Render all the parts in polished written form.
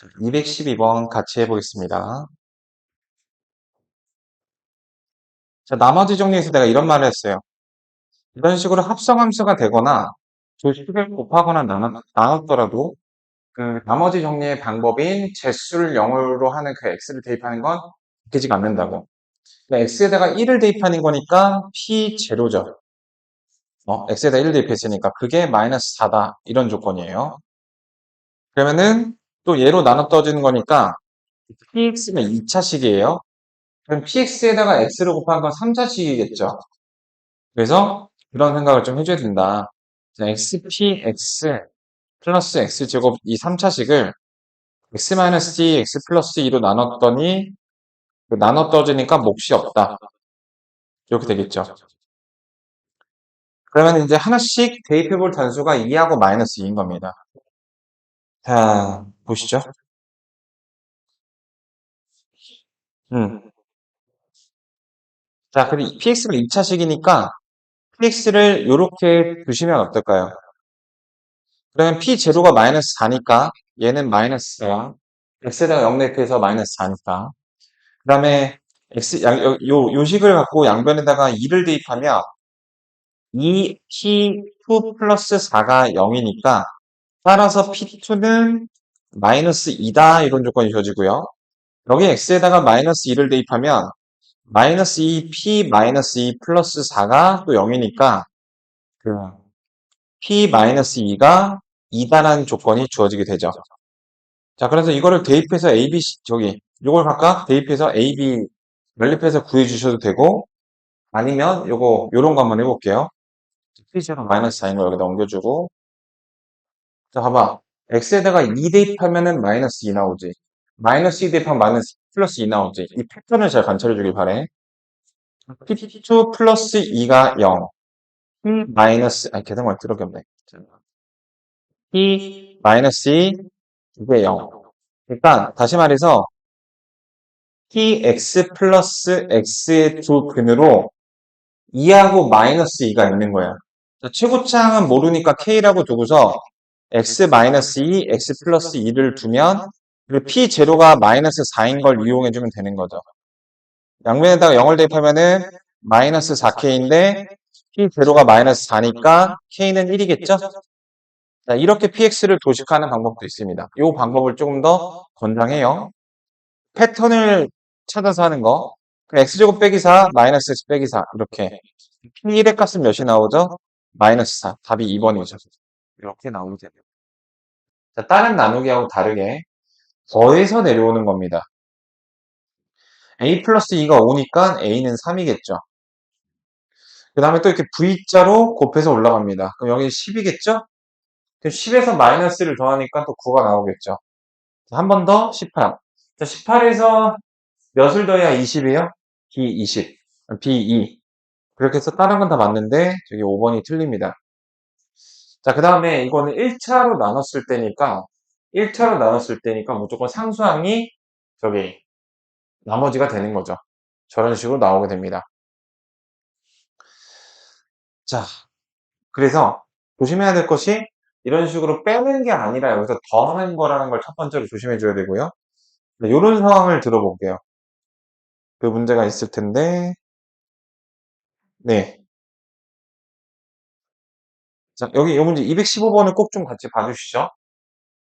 212번 같이 해보겠습니다. 자, 나머지 정리에서 내가 이런 말을 했어요. 이런 식으로 합성함수가 되거나 조식을 곱하거나 나눴더라도 그 나머지 정리의 방법인 제수를 0으로 하는 그 x를 대입하는 건 바뀌지가 않는다고. 그러니까 x에다가 1을 대입하는 거니까 p0죠. x에다 1을 대입했으니까 그게 마이너스 4다. 이런 조건이에요. 그러면은 또 얘로 나눠 떠지는 거니까 px는 2차식이에요. 그럼 px에다가 x를 곱한 건 3차식이겠죠. 그래서 그런 생각을 좀 해줘야 된다. xpx 플러스 x제곱 이 3차식을 x-d x 플러스 2로 나눴더니 나눠 떠지니까 몫이 없다. 이렇게 되겠죠. 그러면 이제 하나씩 대입해볼 단수가 2하고 마이너스 2인 겁니다. 자, 보시죠. 음. 자, 그리고 px가 2차식이니까 px를 이렇게 두시면 어떨까요? 그러면 p0가 마이너스 4니까 얘는 마이너스 4. x에다가 0 대입해서 마이너스 4니까. 그 다음에 요 식을 갖고 양변에다가 2를 대입하면 2p2 플러스 4가 0이니까 따라서 p2는 마이너스 2다 이런 조건이 주어지고요. 여기 x에다가 마이너스 2를 대입하면 마이너스 2p 마이너스 2 플러스 4가 또 0이니까 그 p 마이너스 2가 2다라는 조건이 주어지게 되죠. 자, 그래서 이거를 대입해서 AB, 요걸 각각 대입해서 AB 연립해서 구해주셔도 되고, 아니면 요런 거 한번 해볼게요. P0 마이너스 4인 거 여기다 옮겨주고, 자, 봐봐. X에다가 2 대입하면은 마이너스 2 나오지. 마이너스 2 대입하면 마이너스 플러스 2 나오지. 이 패턴을 잘 관찰해주길 바래. P2 플러스 2가 0. P 마이너스, 아니, 계산말 들어게 없네. P 마이너스 2, 이게 0. 그러니까, 다시 말해서, px 플러스 x의 두 근으로 2하고 마이너스 2가 있는 거야. 자, 최고차항은 모르니까 k라고 두고서 x 마이너스 2, x 플러스 2를 두면 그리고 p0가 마이너스 4인 걸 이용해주면 되는 거죠. 양면에다가 0을 대입하면은 마이너스 4k인데 p0가 마이너스 4니까 k는 1이겠죠? 자, 이렇게 px를 도식하는 방법도 있습니다. 이 방법을 조금 더 권장해요. 패턴을 찾아서 하는 거. x제곱 빼기 4, 마이너스 x 빼기 4. 이렇게. p1의 값은 몇이 나오죠? 마이너스 4. 답이 2번이죠. 이렇게 나오면 됩니다. 자, 다른 나누기하고 다르게 더해서 내려오는 겁니다. a 플러스 2가 5니까 a는 3이겠죠. 그 다음에 또 이렇게 v자로 곱해서 올라갑니다. 그럼 여기 10이겠죠? 그럼 10에서 마이너스를 더하니까 또 9가 나오겠죠. 한 번 더 18. 자, 18에서 몇을 더해야 20이에요? B20. B2. 그렇게 해서 다른 건 다 맞는데 저기 5번이 틀립니다. 자, 그 다음에 이거는 1차로 나눴을 때니까 1차로 나눴을 때니까 무조건 상수항이 저기 나머지가 되는 거죠. 저런 식으로 나오게 됩니다. 자, 그래서 조심해야 될 것이 이런 식으로 빼는 게 아니라 여기서 더하는 거라는 걸 첫 번째로 조심해 줘야 되고요. 이런 상황을 들어볼게요. 그 문제가 있을 텐데, 네. 자, 여기 이 문제 215번을 꼭 좀 같이 봐주시죠.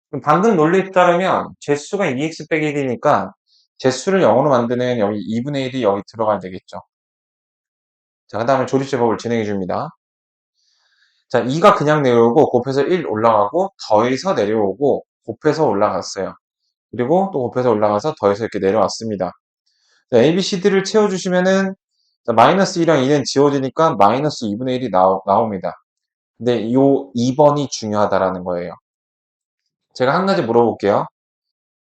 그럼 방금 논리에 따르면 제수가 2x 빼기 1이니까 제수를 0으로 만드는 여기 2분의 1이 여기 들어가야 되겠죠. 자, 그 다음에 조립제법을 진행해 줍니다. 자, 2가 그냥 내려오고 곱해서 1 올라가고 더해서 내려오고 곱해서 올라갔어요. 그리고 또 곱해서 올라가서 더해서 이렇게 내려왔습니다. 자, A, B, C, D를 채워주시면은 마이너스 2랑 2는 지워지니까 마이너스 2분의 1이 나옵니다. 근데 이 2번이 중요하다라는 거예요. 제가 한 가지 물어볼게요.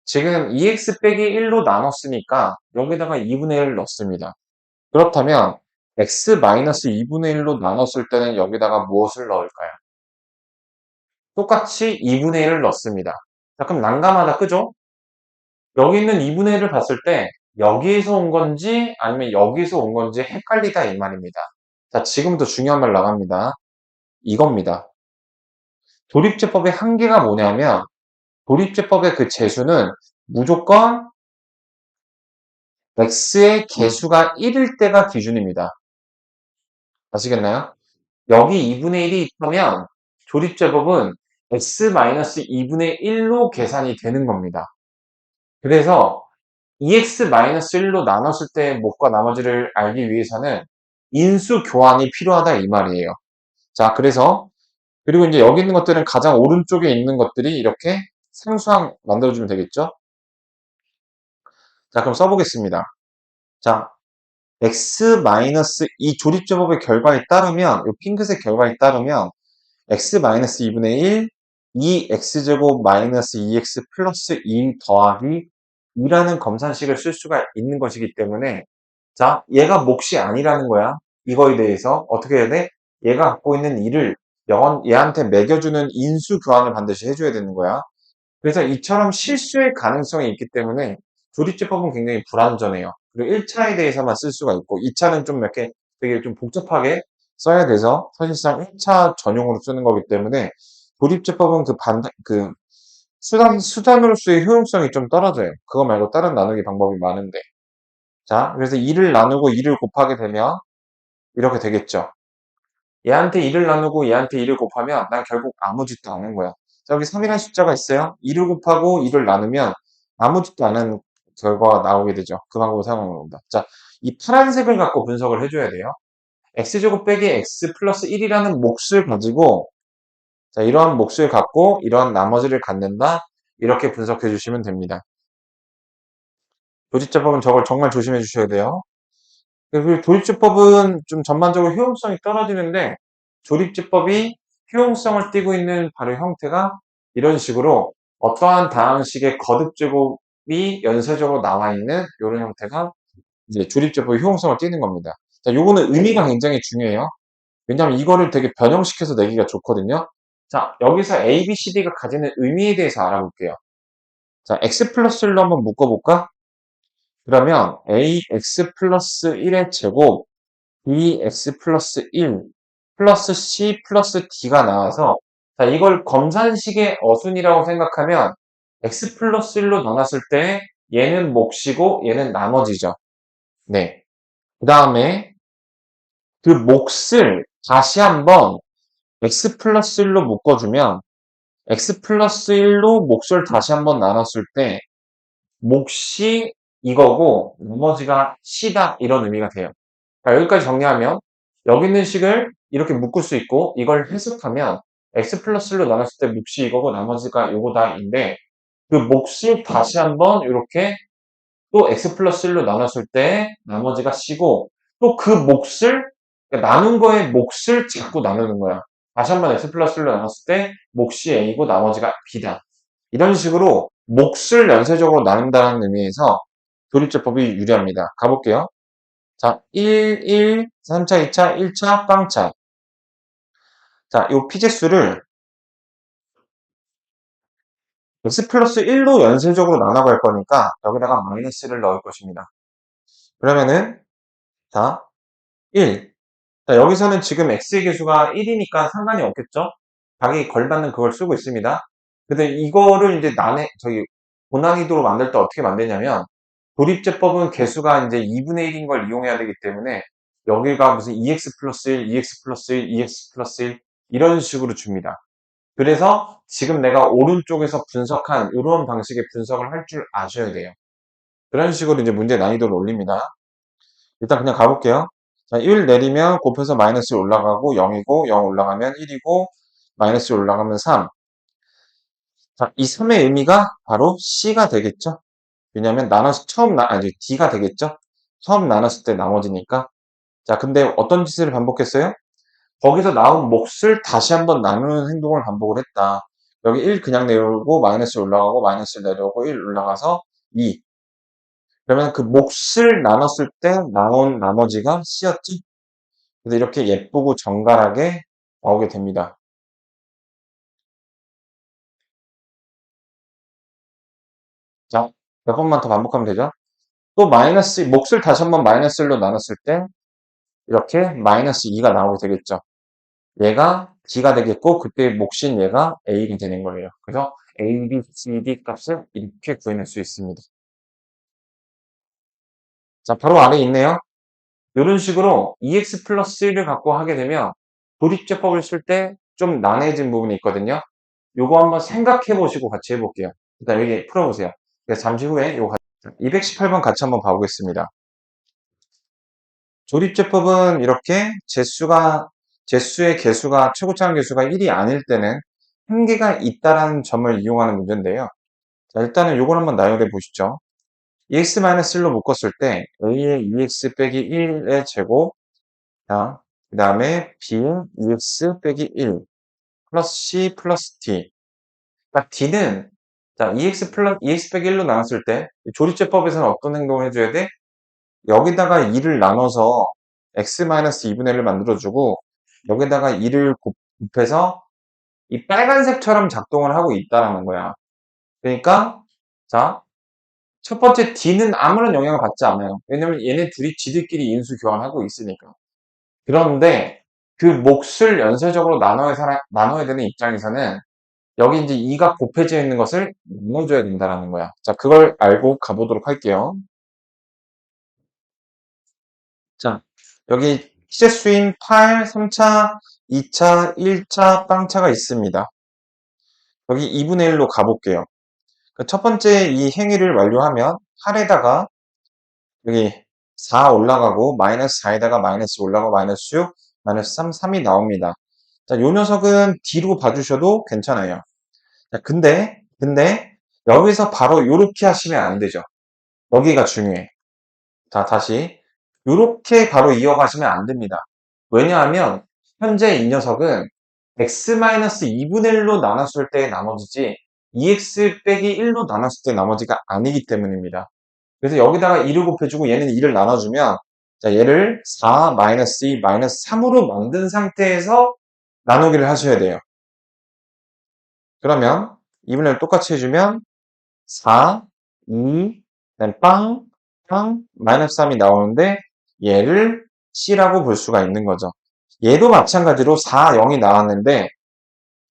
지금 2x 빼기 1로 나눴으니까 여기다가 2분의 1을 넣습니다. 그렇다면 x-2분의 1로 나눴을 때는 여기다가 무엇을 넣을까요? 똑같이 2분의 1을 넣습니다. 자, 그럼 난감하다, 그죠? 여기 있는 2분의 1을 봤을 때 여기에서 온 건지 아니면 여기서 온 건지 헷갈리다 이 말입니다. 자, 지금부터 중요한 말 나갑니다. 이겁니다. 조립제법의 한계가 뭐냐면 조립제법의 그 재수는 무조건 x의 개수가 1일 때가 기준입니다. 아시겠나요? 여기 2분의 1이 있다면 조립제법은 x-2분의 1로 계산이 되는 겁니다. 그래서 2x-1로 나눴을 때의 몫과 나머지를 알기 위해서는 인수 교환이 필요하다 이 말이에요. 자, 그리고 이제 여기 있는 것들은 가장 오른쪽에 있는 것들이 이렇게 상수항 만들어주면 되겠죠? 자, 그럼 써보겠습니다. 자, 이 조립제법의 결과에 따르면, 이 핑크색 결과에 따르면, x-2분의 1, 2x제곱 마이너스 2x 플러스 2 더하기 2라는 검산식을 쓸 수가 있는 것이기 때문에, 자, 얘가 몫이 아니라는 거야. 이거에 대해서 어떻게 해야 돼? 얘가 갖고 있는 2를 얘한테 매겨주는 인수 교환을 반드시 해줘야 되는 거야. 그래서 이처럼 실수의 가능성이 있기 때문에 조립제법은 굉장히 불완전해요. 그리고 1차에 대해서만 쓸 수가 있고 2차는 좀 이렇게 되게 좀 복잡하게 써야 돼서 사실상 1차 전용으로 쓰는 거기 때문에 조립제법은 수단으로서의 효용성이 좀 떨어져요. 그거 말고 다른 나누기 방법이 많은데. 자, 그래서 2를 나누고 2를 곱하게 되면 이렇게 되겠죠. 얘한테 2를 나누고 얘한테 2를 곱하면 난 결국 아무 짓도 안 한 거야. 자, 여기 3이라는 숫자가 있어요. 2를 곱하고 2를 나누면 아무 짓도 안 한 결과가 나오게 되죠. 그 방법을 사용하는 겁니다. 자, 이 파란색을 갖고 분석을 해줘야 돼요. x제곱 빼기 x 플러스 1이라는 몫을 가지고 자, 이러한 몫을 갖고 이러한 나머지를 갖는다. 이렇게 분석해 주시면 됩니다. 조집제법은 저걸 정말 조심해 주셔야 돼요. 그리고 조립제법은 좀 전반적으로 효용성이 떨어지는데 조립제법이 효용성을 띠고 있는 바로 형태가 이런 식으로 어떠한 다항식의 거듭제곱이 연쇄적으로 나와 있는 이런 형태가 이제 조립제법의 효용성을 띠는 겁니다. 자, 요거는 의미가 굉장히 중요해요. 왜냐하면 이거를 되게 변형시켜서 내기가 좋거든요. 자, 여기서 A, B, C, D가 가지는 의미에 대해서 알아볼게요. 자, x 플러스 1로 한번 묶어볼까? 그러면 ax 플러스 1의 제곱 bx 플러스 1 플러스 c 플러스 d가 나와서 자, 이걸 검산식의 어순이라고 생각하면 x 플러스 1로 나눴을 때 얘는 몫이고 얘는 나머지죠. 네. 그 다음에 그 몫을 다시 한번 x 플러스 1로 묶어주면 x 플러스 1로 몫을 다시 한번 나눴을 때 몫이 이거고 나머지가 c다 이런 의미가 돼요. 그러니까 여기까지 정리하면 여기 있는 식을 이렇게 묶을 수 있고 이걸 해석하면 x 플러스 1로 나눴을 때 몫이 이거고 나머지가 요거다인데 그 몫을 다시 한번 이렇게 또 x 플러스 1로 나눴을 때 나머지가 c고 또 그 몫을 그러니까 나눈 거에 몫을 자꾸 나누는 거야. 다시 한번 x 플러스 1로 나눴을 때 몫이 a고 나머지가 b다. 이런 식으로 몫을 연쇄적으로 나눈다는 의미에서 조립제법이 유리합니다. 가볼게요. 자, 1, 3차, 2차, 1차, 꽝차. 자, 요 피제수를 x 플러스 1로 연쇄적으로 나눠갈 거니까 여기다가 마이너스를 넣을 것입니다. 그러면은 자, 1. 자, 여기서는 지금 x의 개수가 1이니까 상관이 없겠죠? 자기 걸받는 그걸 쓰고 있습니다. 근데 이거를 이제 고난이도로 만들 때 어떻게 만드냐면 조립제법은 개수가 이제 2분의 1인 걸 이용해야 되기 때문에 여기가 무슨 2x 플러스 1, 2x 플러스 1, 2x 플러스 1 이런 식으로 줍니다. 그래서 지금 내가 오른쪽에서 분석한 이런 방식의 분석을 할 줄 아셔야 돼요. 그런 식으로 이제 문제 난이도를 올립니다. 일단 그냥 가볼게요. 자, 1 내리면 곱해서 마이너스 올라가고 0이고 0 올라가면 1이고 마이너스 올라가면 3. 자, 이 3의 의미가 바로 C가 되겠죠? 왜냐면 D가 되겠죠? 처음 나눴을 때 나머지니까. 자, 근데 어떤 짓을 반복했어요? 거기서 나온 몫을 다시 한번 나누는 행동을 반복을 했다. 여기 1 그냥 내려오고 마이너스 올라가고 마이너스 내려오고 1 올라가서 2. 그러면 그 몫을 나눴을 때 나온 나머지가 C였지? 그래서 이렇게 예쁘고 정갈하게 나오게 됩니다. 자, 몇 번만 더 반복하면 되죠? 또 몫을 다시 한번 마이너스 1로 나눴을 때 이렇게 마이너스 2가 나오게 되겠죠. 얘가 D가 되겠고 그때 몫인 얘가 A가 되는 거예요. 그래서 A, B, C, D 값을 이렇게 구해낼 수 있습니다. 자, 바로 아래에 있네요. 이런 식으로 EX 플러스 1을 갖고 하게 되면 조립제법을 쓸 때 좀 난해진 부분이 있거든요. 요거 한번 생각해 보시고 같이 해볼게요. 일단 여기 풀어보세요. 그래서 잠시 후에 요거 218번 같이 한번 봐보겠습니다. 조립제법은 이렇게 제수의 개수가 최고차항 개수가 1이 아닐 때는 한계가 있다라는 점을 이용하는 문제인데요. 자, 일단은 요걸 한번 나열해 보시죠. EX-1로 묶었을 때 A의 EX 빼기 1의 제곱, 자, 그 다음에 B의 EX 빼기 1 플러스 C 플러스 D. 그러니까 D는 자, EX 빼기 1로 나눴을 때 조립제법에서는 어떤 행동을 해줘야 돼? 여기다가 2를 나눠서 X-2분의 1을 만들어주고 여기다가 2를 곱해서 이 빨간색처럼 작동을 하고 있다라는 거야. 그러니까 자, 첫 번째 D는 아무런 영향을 받지 않아요. 왜냐면 얘네 둘이 지들끼리 인수 교환하고 있으니까. 그런데 그 몫을 연쇄적으로 나눠야 되는 입장에서는 여기 이제 2가 곱해져 있는 것을 나눠줘야 된다는 거야. 자, 그걸 알고 가보도록 할게요. 자, 여기 시제수인 8, 3차, 2차, 1차, 빵차가 있습니다. 여기 2분의 1로 가볼게요. 첫 번째 이 행위를 완료하면 8에다가 여기 4 올라가고 마이너스 4에다가 마이너스 올라가고 마이너스 6, 마이너스 3, 3이 나옵니다. 자, 요 녀석은 D로 봐주셔도 괜찮아요. 자, 근데 여기서 바로 요렇게 하시면 안 되죠. 여기가 중요해. 자, 다시 요렇게 바로 이어가시면 안 됩니다. 왜냐하면 현재 이 녀석은 x-2분의 1로 나눴을 때의 나머지지 2x 빼기 1로 나눴을 때 나머지가 아니기 때문입니다. 그래서 여기다가 2를 곱해주고 얘는 2를 나눠주면 자, 얘를 4 2 3으로 만든 상태에서 나누기를 하셔야 돼요. 그러면 2분의 1 똑같이 해주면 4, 2, 빵, 마이너스 3이 나오는데 얘를 C라고 볼 수가 있는 거죠. 얘도 마찬가지로 4, 0이 나왔는데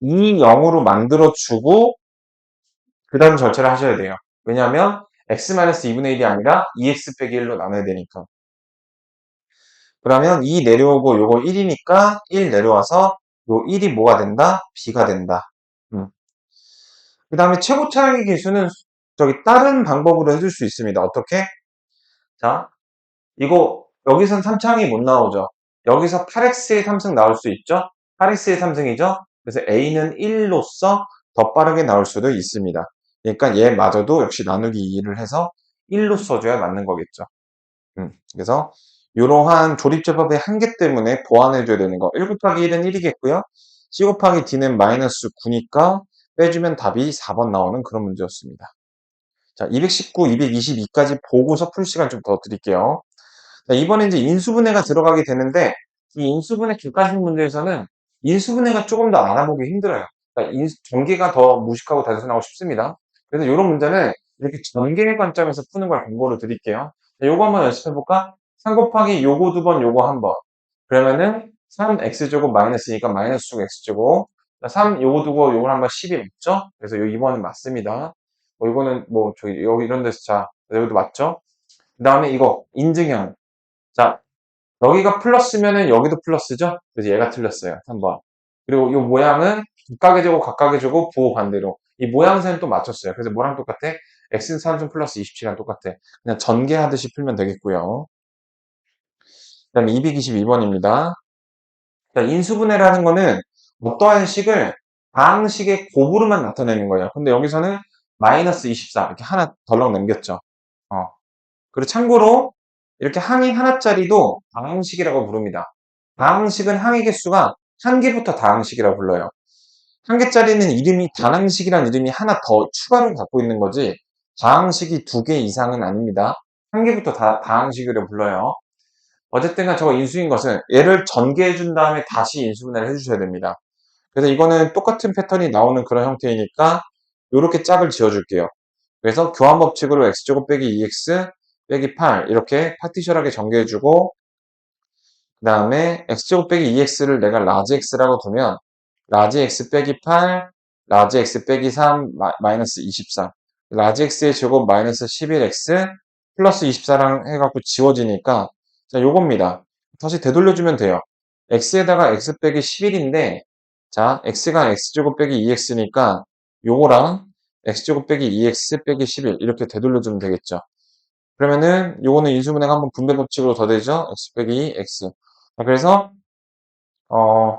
2, 0으로 만들어주고 그 다음 절차를 하셔야 돼요. 왜냐하면 x-2분의 1이 아니라 2x 빼기 1로 나눠야 되니까. 그러면 2 내려오고 요거 1이니까 1 내려와서 요 1이 뭐가 된다? B가 된다. 그 다음에 최고차항의 개수는 저기 다른 방법으로 해줄 수 있습니다. 어떻게? 자, 이거 여기선 3차항이 못 나오죠. 여기서 8x의 3승 나올 수 있죠. 8x의 3승이죠. 그래서 a는 1로서 더 빠르게 나올 수도 있습니다. 그러니까 얘마저도 역시 나누기 2를 해서 1로 써줘야 맞는 거겠죠. 그래서 이러한 조립제법의 한계 때문에 보완해줘야 되는 거. 1 곱하기 1은 1이겠고요. C 곱하기 D는 마이너스 9니까 빼주면 답이 4번 나오는 그런 문제였습니다. 자, 219, 222까지 보고서 풀 시간 좀 더 드릴게요. 자, 이번에 이제 인수분해가 들어가게 되는데 이 인수분해 객관식 문제에서는 인수분해가 조금 더 알아보기 힘들어요. 그러니까 전개가 더 무식하고 단순하고 쉽습니다. 그래서 이런 문제는 이렇게 전개 관점에서 푸는 걸 공부를 드릴게요. 자, 요거 한번 연습해볼까? 3 곱하기 요거 2번, 요거 한 번. 그러면은 3x제곱 마이너스 2가 마이너스 6x제곱. 3 요거 두고 요걸 한번 10이 맞죠? 그래서 요 2번은 맞습니다. 이거는 뭐 저기 여기 이런 데서 자 여기도 맞죠? 그 다음에 이거 인증형. 자, 여기가 플러스면은 여기도 플러스죠? 그래서 얘가 틀렸어요. 3번. 그리고 이 모양은 각각의 제곱, 각각의 제곱, 부호 반대로. 이 모양새는 또 맞췄어요. 그래서 뭐랑 똑같아? x는 3중 플러스 27이랑 똑같아. 그냥 전개하듯이 풀면 되겠고요. 그 다음에 222번입니다. 인수분해라는 거는 어떠한 식을 다항식의 곱으로만 나타내는 거예요. 근데 여기서는 마이너스 24 이렇게 하나 덜렁 남겼죠. 그리고 참고로 이렇게 항이 하나짜리도 다항식이라고 부릅니다. 다항식은 항의 개수가 한 개부터 다항식이라고 불러요. 한 개짜리는 이름이 다항식이라는 이름이 하나 더 추가로 갖고 있는 거지 다항식이 2개 이상은 아닙니다. 한 개부터 다항식이라고 불러요. 어쨌든 저거 인수인 것은 얘를 전개해 준 다음에 다시 인수분해를 해주셔야 됩니다. 그래서 이거는 똑같은 패턴이 나오는 그런 형태이니까 이렇게 짝을 지어줄게요. 그래서 교환법칙으로 x제곱 빼기 2x 빼기 8 이렇게 파티션하게 전개해주고 그 다음에 x제곱 빼기 2x를 내가 라지 x라고 두면 라지 x 빼기 8 라지 x 빼기 3 마이너스 24. 라지 x의 제곱 마이너스 11x 플러스 24랑 해갖고 지워지니까 자 요겁니다. 다시 되돌려주면 돼요. x에다가 x 빼기 11인데 자 x가 x제곱 빼기 2x니까 요거랑 x제곱 빼기 2x 빼기 11 이렇게 되돌려주면 되겠죠. 그러면은 요거는 인수분해가 한번 분배 법칙으로 더 되죠. x 빼기 x. 자, 그래서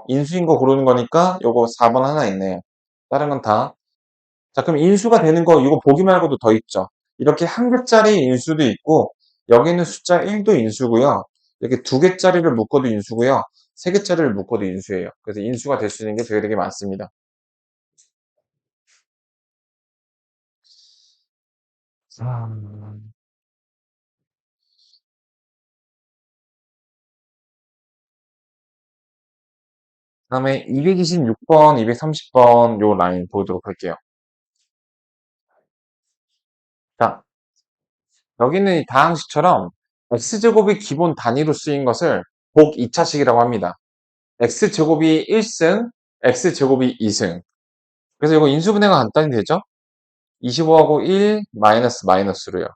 인수인 거 고르는 거니까 요거 4번 하나 있네요. 다른 건 다. 자, 그럼 인수가 되는 거 이거 보기 말고도 더 있죠. 이렇게 한 개짜리 인수도 있고 여기 있는 숫자 1도 인수고요. 이렇게 두 개짜리를 묶어도 인수고요. 세 개짜리를 묶어도 인수예요. 그래서 인수가 될 수 있는 게 되게 많습니다. 다음에 226번, 230번 요 라인 보도록 할게요. 자, 여기는 이 다항식처럼 x제곱이 기본 단위로 쓰인 것을 복 2차식이라고 합니다. x제곱이 1승, x제곱이 2승. 그래서 이거 인수분해가 간단히 되죠? 25하고 1 마이너스로요.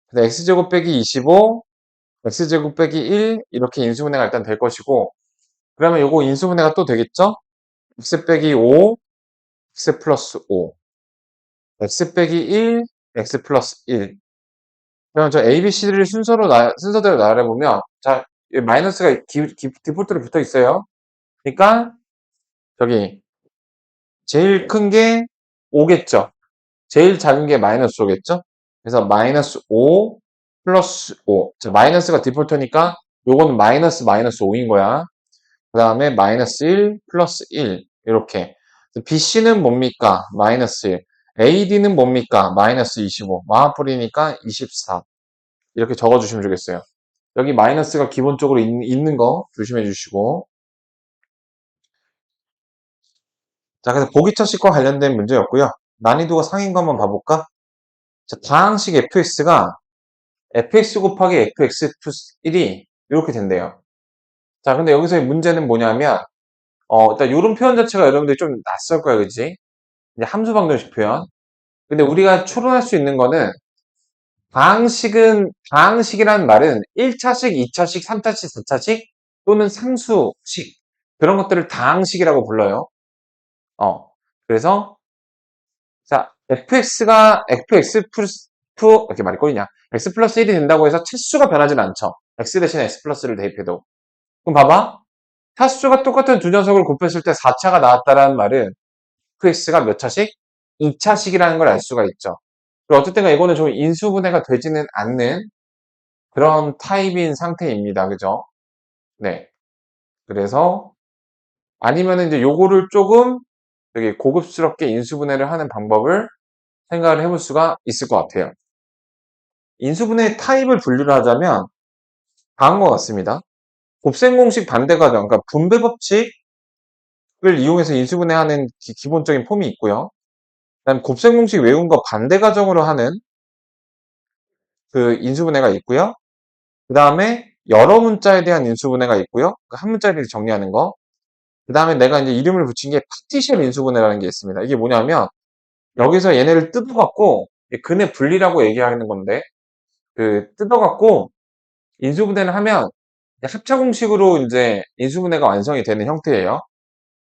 그래서 x제곱 빼기 25, x제곱 빼기 1 이렇게 인수분해가 일단 될 것이고 그러면 이거 인수분해가 또 되겠죠? x 빼기 5, x 플러스 5, x 빼기 1, x 플러스 1. 그러면 저 A, B, C를 순서대로 나열해보면, 자, 마이너스가 디폴트로 붙어 있어요. 그러니까, 저기, 제일 큰 게 5겠죠. 제일 작은 게 마이너스 5겠죠. 그래서 마이너스 5 플러스 5. 자, 마이너스가 디폴트니까, 요거는 마이너스 5인 거야. 그 다음에 마이너스 1 플러스 1. 이렇게. BC는 뭡니까? 마이너스 1. AD는 뭡니까? 마이너스 25. 마하풀이니까 24. 이렇게 적어주시면 되겠어요. 여기 마이너스가 기본적으로 있는 거 조심해 주시고. 자, 그래서 보기차식과 관련된 문제였고요. 난이도가 상인 거 한번 봐볼까? 자, 다항식 fx가 fx 곱하기 fx 플러스 1이 이렇게 된대요. 자, 근데 여기서의 문제는 뭐냐면, 일단 이런 표현 자체가 여러분들이 좀 낯설 거예요, 그지? 이제 함수 방정식 표현. 근데 우리가 추론할 수 있는 거는 다항식이라는 말은 1차식, 2차식, 3차식, 4차식 또는 상수식 그런 것들을 다항식이라고 불러요. 그래서 자, fx 플러스 이렇게 말이 꼬이냐? x 플러스 1이 된다고 해서 차수가 변하진 않죠. x 대신에 x 플러스를 대입해도. 그럼 봐봐. 차수가 똑같은 두 녀석을 곱했을 때 4차가 나왔다라는 말은 fx가 몇 차식? 2차식이라는 걸 알 수가 있죠. 그리고 어쨌든 이거는 좀 인수분해가 되지는 않는 그런 타입인 상태입니다. 그죠? 네. 그래서 아니면은 이제 요거를 조금 되게 고급스럽게 인수분해를 하는 방법을 생각을 해볼 수가 있을 것 같아요. 인수분해 타입을 분류를 하자면 다음과 같습니다. 곱셈공식 반대 과정, 그러니까 분배 법칙을 이용해서 인수분해하는 기본적인 폼이 있고요. 그다음 곱셈공식 외운 거 반대 과정으로 하는 그 인수분해가 있고요. 그 다음에 여러 문자에 대한 인수분해가 있고요. 그 한 문자를 정리하는 거. 그 다음에 내가 이제 이름을 붙인 게 파티션 인수분해라는 게 있습니다. 이게 뭐냐면 여기서 얘네를 뜯어갖고 근의 분리라고 얘기하는 건데 그 뜯어갖고 인수분해를 하면 합차 공식으로 이제 인수분해가 완성이 되는 형태예요.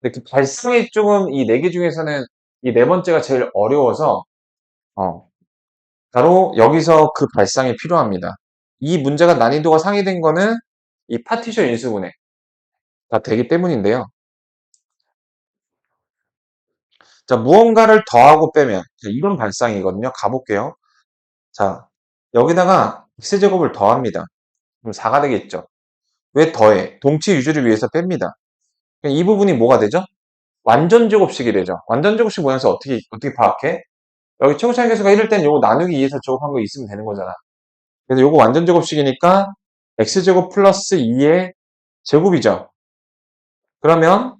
근데 그 발상이 조금 이 네 개 중에서는 이 네 번째가 제일 어려워서 바로 여기서 그 발상이 필요합니다. 이 문제가 난이도가 상이된 거는 이 파티션 인수분해가 되기 때문인데요. 자, 무언가를 더하고 빼면 이런 발상이거든요. 가볼게요. 자, 여기다가 x제곱을 더합니다. 그럼 4가 되겠죠. 왜 더해? 동치 유지를 위해서 뺍니다. 이 부분이 뭐가 되죠? 완전 제곱식이 되죠. 완전 제곱식 모양에서 어떻게 파악해? 여기 최고차이 계수가 1일 때는 요거 나누기 2에서 제곱한 거 있으면 되는 거잖아. 그래서 요거 완전 제곱식이니까 x제곱 플러스 2의 제곱이죠. 그러면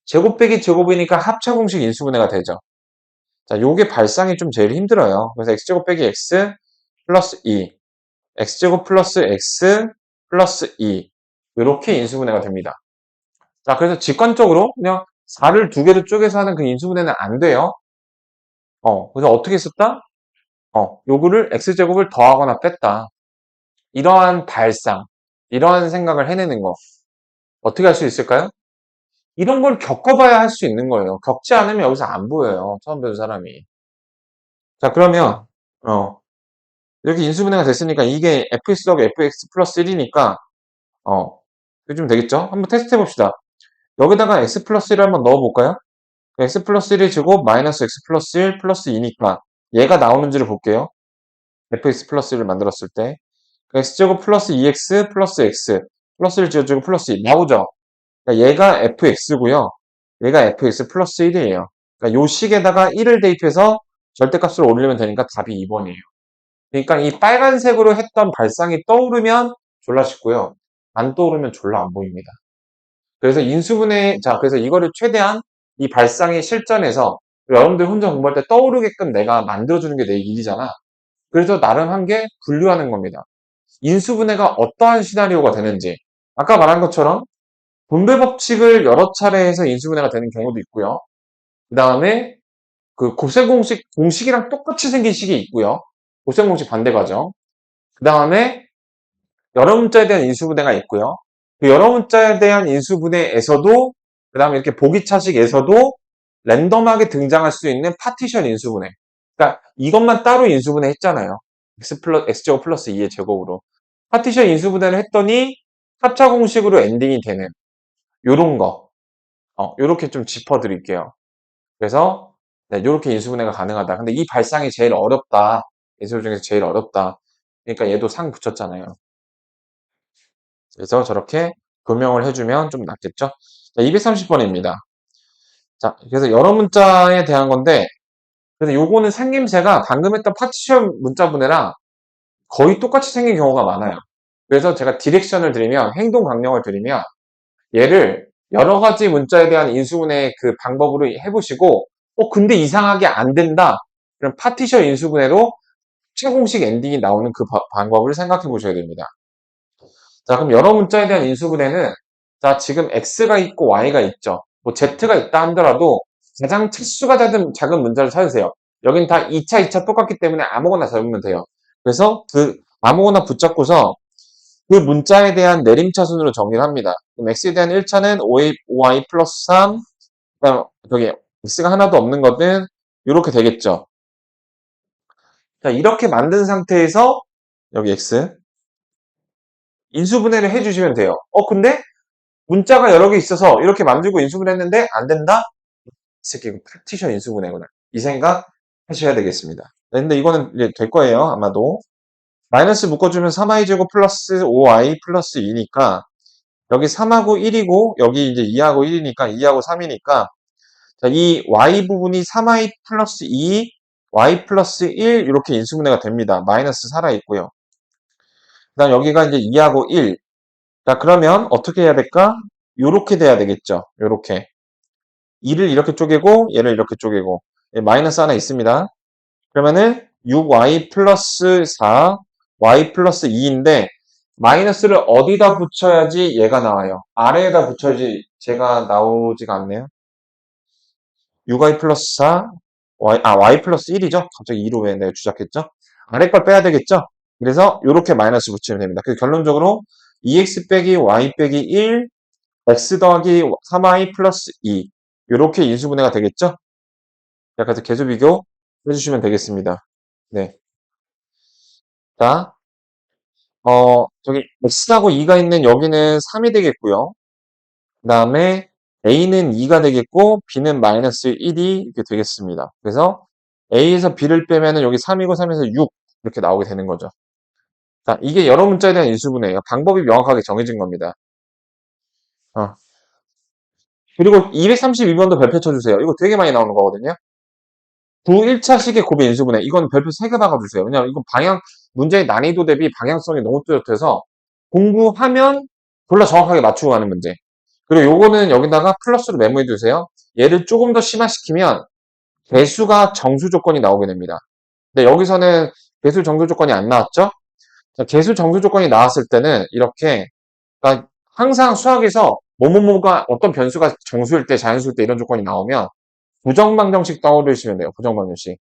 제곱 빼기 제곱이니까 합차 공식 인수분해가 되죠. 자, 요게 발상이 좀 제일 힘들어요. 그래서 x제곱 빼기 x 플러스 2, x제곱 플러스 x 플러스 2 이렇게 인수분해가 됩니다. 자, 그래서 직관적으로 그냥 4를 두 개로 쪼개서 하는 그 인수분해는 안 돼요. 그래서 어떻게 썼다? 요거를 x제곱을 더하거나 뺐다. 이러한 발상, 이러한 생각을 해내는 거. 어떻게 할 수 있을까요? 이런 걸 겪어봐야 할 수 있는 거예요. 겪지 않으면 여기서 안 보여요. 처음 배운 사람이. 자, 그러면, 여기 인수분해가 됐으니까 이게 fx 더하기 fx 플러스 1이니까, 이거 좀 되겠죠? 한번 테스트 해봅시다. 여기다가 x 플러스 1을 한번 넣어볼까요? x 플러스 1의 제곱 마이너스 x 플러스 1 플러스 2니까 얘가 나오는지를 볼게요. fx 플러스 1을 만들었을 때. x제곱 플러스 2x 플러스 x 플러스 1 지어주고 플러스 2 나오죠? 그러니까 얘가 fx고요. 얘가 fx 플러스 1이에요. 그러니까 요 식에다가 1을 대입해서 절대값으로 올리면 되니까 답이 2번이에요. 그러니까 이 빨간색으로 했던 발상이 떠오르면 졸라 쉽고요. 안 떠오르면 졸라 안 보입니다. 그래서 인수분해, 자, 그래서 이거를 최대한 이 발상이 실전에서 여러분들 혼자 공부할 때 떠오르게끔 내가 만들어주는 게 내 일이잖아. 그래서 나름 한 게 분류하는 겁니다. 인수분해가 어떠한 시나리오가 되는지. 아까 말한 것처럼 분배 법칙을 여러 차례 해서 인수분해가 되는 경우도 있고요. 그 다음에 그 공식이랑 똑같이 생긴 식이 있고요. 고셈공식 반대 과정. 그 다음에 여러 문자에 대한 인수분해가 있고요. 그 여러 문자에 대한 인수분해에서도 그 다음에 이렇게 보기차식에서도 랜덤하게 등장할 수 있는 파티션 인수분해. 그러니까 이것만 따로 인수분해 했잖아요. x제곱 플러스 2의 제곱으로. 파티션 인수분해를 했더니 4차 공식으로 엔딩이 되는 요런 거. 요렇게 좀 짚어드릴게요. 그래서 네, 요렇게 인수분해가 가능하다. 근데 이 발상이 제일 어렵다. 예술 중에서 제일 어렵다. 그러니까 얘도 상 붙였잖아요. 그래서 저렇게 조명을 해주면 좀 낫겠죠? 자, 230번입니다. 자, 그래서 여러 문자에 대한 건데, 그래서 요거는 생김새가 방금 했던 파티션 문자분해랑 거의 똑같이 생긴 경우가 많아요. 그래서 제가 디렉션을 드리면, 행동 강령을 드리면, 얘를 여러 가지 문자에 대한 인수분해 그 방법으로 해보시고, 근데 이상하게 안 된다. 그럼 파티션 인수분해로 최공식 엔딩이 나오는 그 방법을 생각해 보셔야 됩니다. 자, 그럼 여러 문자에 대한 인수분해는 자, 지금 x가 있고 y가 있죠. 뭐 z가 있다 하더라도 가장 차수가 작은 문자를 찾으세요. 여긴 다 2차, 2차 똑같기 때문에 아무거나 잡으면 돼요. 그래서 그 아무거나 붙잡고서 그 문자에 대한 내림차순으로 정리를 합니다. 그럼 x에 대한 1차는 5y 플러스 3, 그다음 여기 x가 하나도 없는 거는 이렇게 되겠죠. 자, 이렇게 만든 상태에서 여기 x 인수분해를 해주시면 돼요. 근데 문자가 여러 개 있어서 이렇게 만들고 인수분해했는데 안 된다? 이 새끼 파티션 인수분해구나. 이 생각 하셔야 되겠습니다. 네, 근데 이거는 이제 될 거예요. 아마도. 마이너스 묶어주면 3i제곱 플러스 5i 플러스 2니까 여기 3하고 1이고 여기 이제 2하고 1이니까 2하고 3이니까 자, 이 y 부분이 3i 플러스 2, y 플러스 1 이렇게 인수분해가 됩니다. 마이너스 살아있고요. 그 다음 여기가 이제 2하고 1. 자, 그러면 어떻게 해야 될까? 요렇게 돼야 되겠죠. 요렇게. 2를 이렇게 쪼개고 얘를 이렇게 쪼개고 마이너스 하나 있습니다. 그러면은 6y 플러스 4, y 플러스 2인데 마이너스를 어디다 붙여야지 얘가 나와요. 아래에다 붙여야지 제가 나오지가 않네요. 6y 플러스 4, y 플러스 1이죠. 갑자기 2로 왜 내가 주작했죠? 아래 걸 빼야 되겠죠? 그래서 이렇게 마이너스 붙이면 됩니다. 그래서 결론적으로 2x 빼기 y 빼기 1, x 더하기 3y 플러스 2 이렇게 인수분해가 되겠죠? 그래서 계수 비교 해주시면 되겠습니다. 네. 자, 저기 x하고 2가 있는 여기는 3이 되겠고요. 그 다음에 a는 2가 되겠고 b는 마이너스 1이 이렇게 되겠습니다. 그래서 a에서 b를 빼면은 여기 3이고 3에서 6 이렇게 나오게 되는 거죠. 자, 이게 여러 문자에 대한 인수분해예요. 방법이 명확하게 정해진 겁니다. 그리고 232번도 별표 쳐주세요. 이거 되게 많이 나오는 거거든요. 9 1차식의 곱의 인수분해. 이건 별표 3개 박아주세요. 왜냐면 이건 문제의 난이도 대비 방향성이 너무 뚜렷해서 공부하면 졸라 정확하게 맞추고 가는 문제. 그리고 요거는 여기다가 플러스로 메모해 주세요. 얘를 조금 더 심화시키면 개수가 정수 조건이 나오게 됩니다. 근데 여기서는 개수 정수 조건이 안 나왔죠? 자, 개수 정수 조건이 나왔을 때는 이렇게, 그러니까 항상 수학에서 뭐뭐뭐가 어떤 변수가 정수일 때, 자연수일 때 이런 조건이 나오면 부정방정식 떠올리시면 돼요. 부정방정식.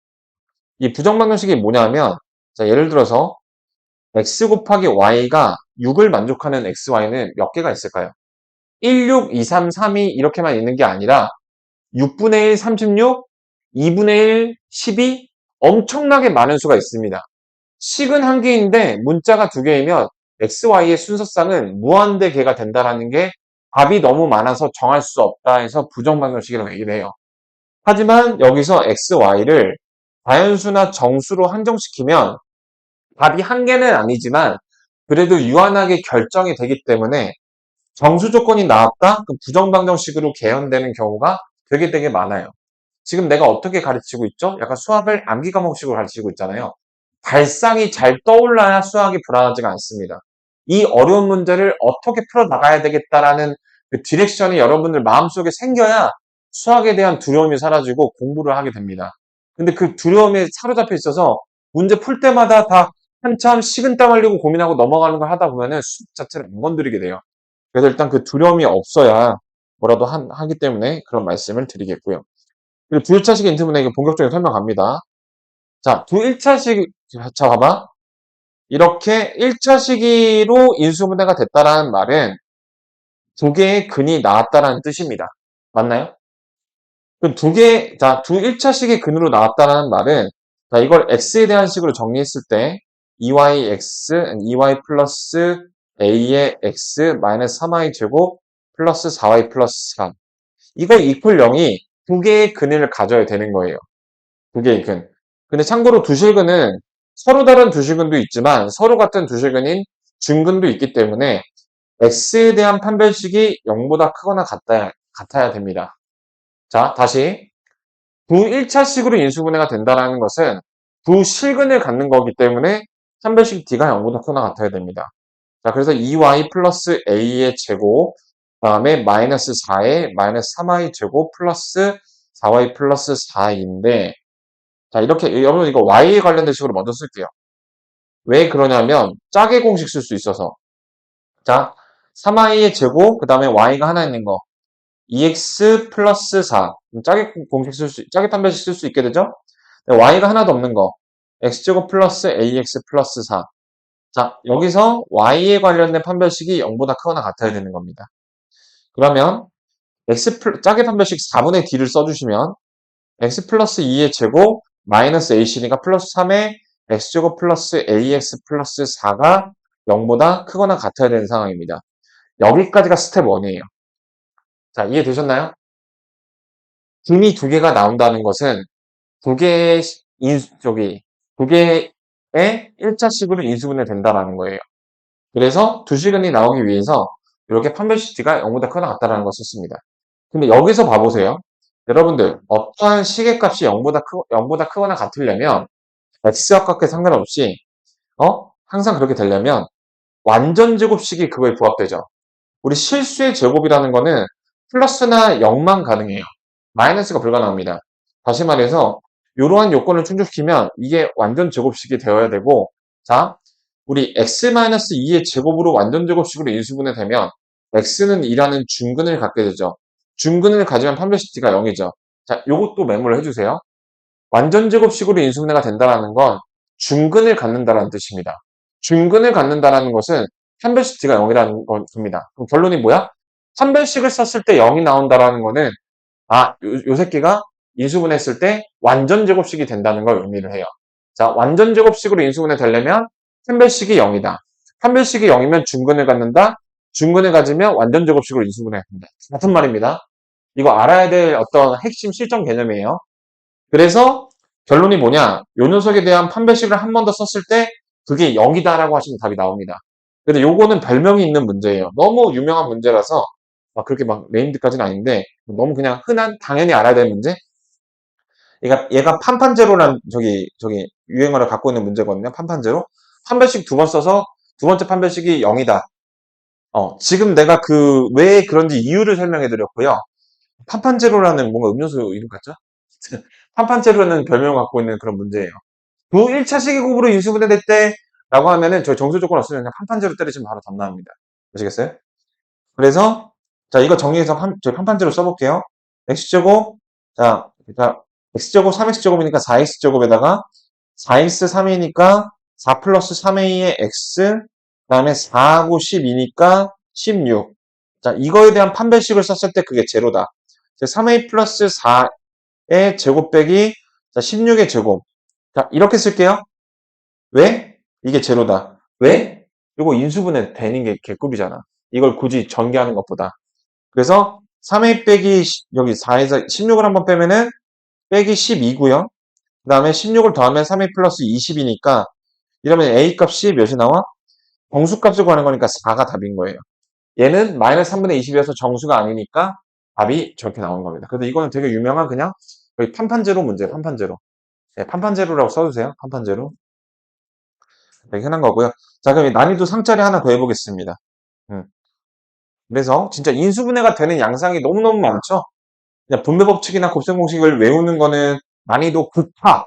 이 부정방정식이 뭐냐면, 자, 예를 들어서 x 곱하기 y가 6을 만족하는 xy는 몇 개가 있을까요? 1, 6, 2, 3, 3, 2 이렇게만 있는 게 아니라 6분의 1, 36, 2분의 1, 12 엄청나게 많은 수가 있습니다. 식은 한 개인데 문자가 두 개이면 XY의 순서상은 무한대 개가 된다라는 게 답이 너무 많아서 정할 수 없다 해서 부정방정식이라고 얘기를 해요. 하지만 여기서 XY를 다연수나 정수로 한정시키면 답이 한 개는 아니지만 그래도 유한하게 결정이 되기 때문에 정수 조건이 나왔다? 그 부정방정식으로 개헌되는 경우가 되게 많아요. 지금 내가 어떻게 가르치고 있죠? 약간 수학을 암기 과목식으로 가르치고 있잖아요. 발상이 잘 떠올라야 수학이 불안하지가 않습니다. 이 어려운 문제를 어떻게 풀어나가야 되겠다라는 그 디렉션이 여러분들 마음속에 생겨야 수학에 대한 두려움이 사라지고 공부를 하게 됩니다. 근데 그 두려움에 사로잡혀 있어서 문제 풀 때마다 다 한참 식은땀 흘리고 고민하고 넘어가는 걸 하다 보면은 수학 자체를 안 건드리게 돼요. 그래서 일단 그 두려움이 없어야 뭐라도 하기 때문에 그런 말씀을 드리겠고요. 그리고 두 1차식 인수분해 이거 본격적으로 설명 갑니다. 자, 두 1차식, 자, 봐봐. 이렇게 1차식으로 인수분해가 됐다라는 말은 두 개의 근이 나왔다라는 뜻입니다. 맞나요? 그럼 두 1차식의 근으로 나왔다라는 말은, 자, 이걸 x에 대한 식으로 정리했을 때, 2yx, 2y 플러스 a의 x 마이너스 3y 제곱 플러스 4y 플러스 3. 이거 이퀄 0이 두 개의 근을 가져야 되는 거예요. 두 개의 근. 근데 참고로 두실근은 서로 다른 두실근도 있지만 서로 같은 두실근인 중근도 있기 때문에 x에 대한 판별식이 0보다 크거나 같아야 됩니다. 자, 다시 부 1차식으로 인수분해가 된다는 것은 부실근을 갖는 거기 때문에 판별식 d가 0보다 크거나 같아야 됩니다. 자, 그래서 2y 플러스 a의 제곱 그다음에 마이너스 4의 마이너스 3y 제곱 플러스 4y 플러스 4인데 자, 이렇게, 여러분 이거 y에 관련된 식으로 먼저 쓸게요. 왜 그러냐면, 짝의 공식 쓸 수 있어서. 자, 3i의 제곱, 그 다음에 y가 하나 있는 거. 2x 플러스 4. 짝의 판별식 쓸 수 있게 되죠? y가 하나도 없는 거. x제곱 플러스 ax 플러스 4. 자, 여기서 y에 관련된 판별식이 0보다 크거나 같아야 되는 겁니다. 그러면, 짝의 판별식 4분의 d를 써주시면, x 플러스 2의 제곱 마이너스 ac니까 플러스 3의 x제곱 플러스 ax 플러스 4가 0보다 크거나 같아야 되는 상황입니다. 여기까지가 스텝 1이에요. 자, 이해되셨나요? 등이 두 개가 나온다는 것은 두 개의 두 개의 1차식으로 인수분해 된다라는 거예요. 그래서 두 시근이 나오기 위해서 이렇게 판별식 d가 0보다 크거나 같다라는 걸 썼습니다. 근데 여기서 봐보세요. 여러분들 어떠한 식의 값이 0보다 크거나 같으려면 x와 값에 상관없이 항상 그렇게 되려면 완전 제곱식이 그거에 부합되죠. 우리 실수의 제곱이라는 거는 플러스나 0만 가능해요. 마이너스가 불가능합니다. 다시 말해서 이러한 요건을 충족시키면 이게 완전 제곱식이 되어야 되고 자, 우리 x-2의 제곱으로 완전 제곱식으로 인수분해 되면 x는 2라는 중근을 갖게 되죠. 중근을 가지면 판별식 d가 0이죠. 자, 요것도 메모를 해주세요. 완전 제곱식으로 인수분해가 된다는 건 중근을 갖는다는 뜻입니다. 중근을 갖는다는 것은 판별식 d가 0이라는 겁니다. 그럼 결론이 뭐야? 판별식을 썼을 때 0이 나온다는 거는 요 새끼가 인수분해했을 때 완전 제곱식이 된다는 걸 의미를 해요. 자, 완전 제곱식으로 인수분해 되려면 판별식이 0이다. 판별식이 0이면 중근을 갖는다. 중근을 가지면 완전 제곱식으로 인수분해가 된다. 같은 말입니다. 이거 알아야 될 어떤 핵심 실전 개념이에요. 그래서 결론이 뭐냐? 요 녀석에 대한 판별식을 한 번 더 썼을 때 그게 0이다라고 하시면 답이 나옵니다. 근데 요거는 별명이 있는 문제예요. 너무 유명한 문제라서 그렇게 막 네임드까지는 아닌데 너무 그냥 흔한 당연히 알아야 될 문제? 얘가 판판제로란 유행어를 갖고 있는 문제거든요. 판판제로. 판별식 두 번 써서 두 번째 판별식이 0이다. 지금 내가 왜 그런지 이유를 설명해 드렸고요. 판판제로라는 뭔가 음료수 이름 같죠? 판판제로라는 별명을 갖고 있는 그런 문제예요. 부 1차 시기급으로 인수분해 될 때 라고 하면은 저희 정수 조건 없으면 그냥 판판제로 때리시면 바로 답 나옵니다. 아시겠어요? 그래서 자, 이거 정리해서 저희 판판제로 써볼게요. x제곱, 자, x제곱 3x제곱이니까 4x제곱에다가 4x 3이니까 4 플러스 3a의 x, 그 다음에 4하고 12니까 16. 자, 이거에 대한 판별식을 썼을 때 그게 제로다. 3a 플러스 4의 제곱 빼기 16의 제곱. 자, 이렇게 쓸게요. 왜? 이게 제로다. 왜? 이거 인수분해 되는 게 개꿀이잖아. 이걸 굳이 전개하는 것보다. 그래서 3a 빼기 여기 4에서 16을 한번 빼면은 빼기 12고요. 그 다음에 16을 더하면 3a 플러스 20이니까 이러면 a 값이 몇이 나와? 정수값을 구하는 거니까 4가 답인 거예요. 얘는 마이너스 3분의 20이어서 정수가 아니니까 답이 저렇게 나온 겁니다. 그래서 이거는 되게 유명한 그냥 거의 판판제로 문제, 판판제로. 네, 판판제로라고 써주세요. 판판제로. 되게 흔한 거고요. 자, 그럼 난이도 상짜리 하나 더 해보겠습니다. 음. 그래서 진짜 인수분해가 되는 양상이 너무너무 많죠? 그냥 분배 법칙이나 곱셈 공식을 외우는 거는 난이도 극하.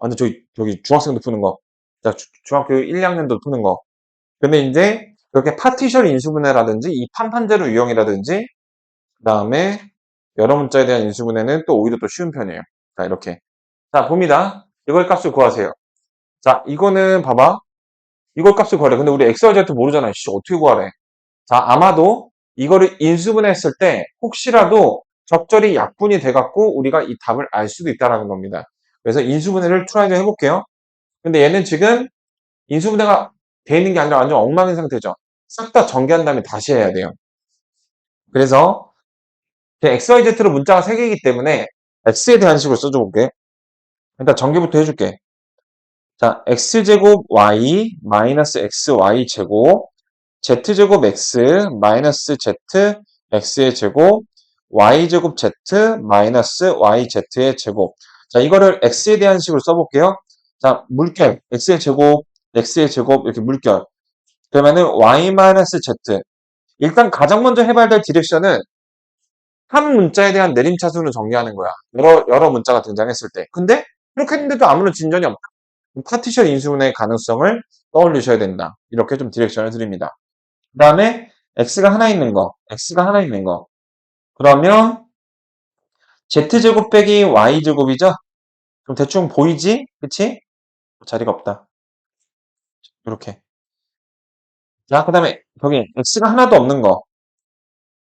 완전 저기 중학생도 푸는 거. 자, 중학교 1, 2학년도 푸는 거. 근데 이제 그렇게 파티션 인수분해라든지 이 판판제로 유형이라든지 그다음에 여러 문자에 대한 인수분해는 또 오히려 또 쉬운 편이에요. 자, 이렇게. 자, 봅니다. 이걸 값을 구하세요. 자, 이거는 봐봐. 이걸 값을 구하래. 근데 우리 XYZ 모르잖아요. 씨, 어떻게 구하래? 자, 아마도 이거를 인수분해했을 때 혹시라도 적절히 약분이 돼갖고 우리가 이 답을 알 수도 있다는 겁니다. 그래서 인수분해를 트라이 좀 해볼게요. 근데 얘는 지금 인수분해가 돼 있는 게 아니라 완전 엉망인 상태죠. 싹 다 전개한 다음에 다시 해야 돼요. 그래서 XYZ로 문자가 3개이기 때문에 X에 대한 식으로 써줘 볼게. 일단 전개부터 해줄게. 자, X제곱 Y 마이너스 XY 제곱 Z제곱 X 마이너스 Z X의 제곱 Y제곱 Z 마이너스 YZ의 제곱. 자, 이거를 X에 대한 식으로 써볼게요. 자, 물결 X의 제곱 이렇게 물결. 그러면은 Y 마이너스 Z. 일단 가장 먼저 해봐야 될 디렉션은 한 문자에 대한 내림차순을 정리하는 거야. 여러 문자가 등장했을 때. 근데 그렇게 했는데도 아무런 진전이 없다. 파티션 인수분해의 가능성을 떠올리셔야 된다. 이렇게 좀 디렉션을 드립니다. 그 다음에 x가 하나 있는 거. 그러면 z제곱 빼기 y제곱이죠? 그럼 대충 보이지? 그치? 자리가 없다. 이렇게. 자, 그 다음에 여기 x가 하나도 없는 거.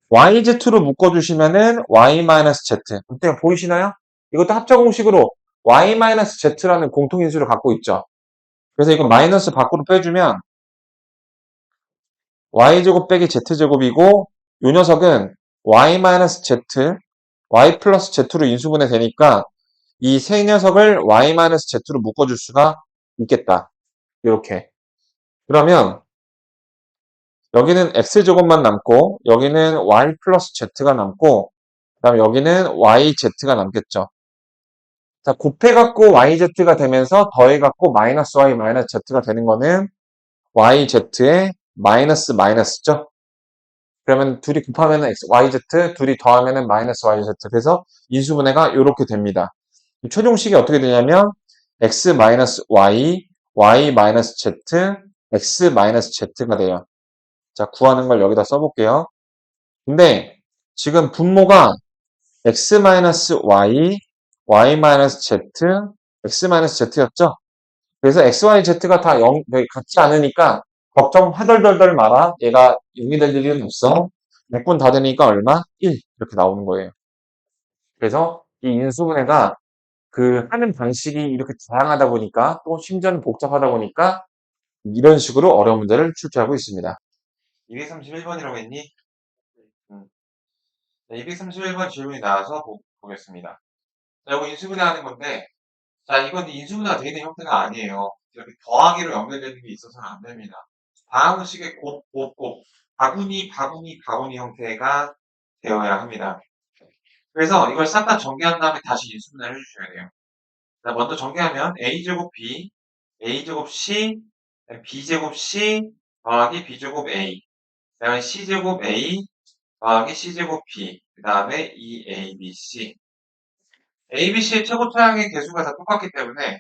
yz로 묶어주시면은 y-z. 그때 보이시나요? 이것도 합차 공식으로 y-z라는 공통인수를 갖고 있죠. 그래서 이거 마이너스 밖으로 빼주면 y제곱 빼기 z제곱이고 이 녀석은 y-z, y 플러스 z로 인수분해 되니까 이 세 녀석을 y-z로 묶어줄 수가 있겠다. 이렇게. 그러면 여기는 x제곱만 남고 여기는 y 플러스 z가 남고 그 다음에 여기는 yz가 남겠죠. 자, 곱해갖고 yz가 되면서 더해갖고 마이너스 y 마이너스 z가 되는 거는 yz의 마이너스 마이너스죠. 그러면 둘이 곱하면 yz, 둘이 더하면 마이너스 yz. 그래서 인수분해가 이렇게 됩니다. 최종식이 어떻게 되냐면 x 마이너스 y, y 마이너스 z, x 마이너스 z가 돼요. 자, 구하는 걸 여기다 써볼게요. 근데 지금 분모가 x 마이너스 y, y 마이너스 z, x 마이너스 z였죠? 그래서 x, y, z가 다 같지 않으니까 걱정 하덜덜덜 마라. 얘가 0이 될 일은 없어. 100분 다 되니까 얼마? 1. 이렇게 나오는 거예요. 그래서 이 인수분해가 그 하는 방식이 이렇게 다양하다 보니까 또 심지어는 복잡하다 보니까 이런 식으로 어려운 문제를 출제하고 있습니다. 231번이라고 했니? 231번 질문이 나와서 보겠습니다. 자, 이거 인수분해 하는 건데, 자, 이건 인수분해가 되어 있는 형태가 아니에요. 이렇게 더하기로 연결되는 게 있어서는 안 됩니다. 다음 식의 바구니 형태가 되어야 합니다. 그래서 이걸 싹 다 정리한 다음에 다시 인수분해를 해주셔야 돼요. 자, 먼저 정리하면 a제곱 b, a제곱 c, b제곱 c 더하기 b제곱 a, 그 다음에 c제곱 a 더하기 c제곱 b, 그 다음에 2abc. ABC의 최고 차항의 개수가 다 똑같기 때문에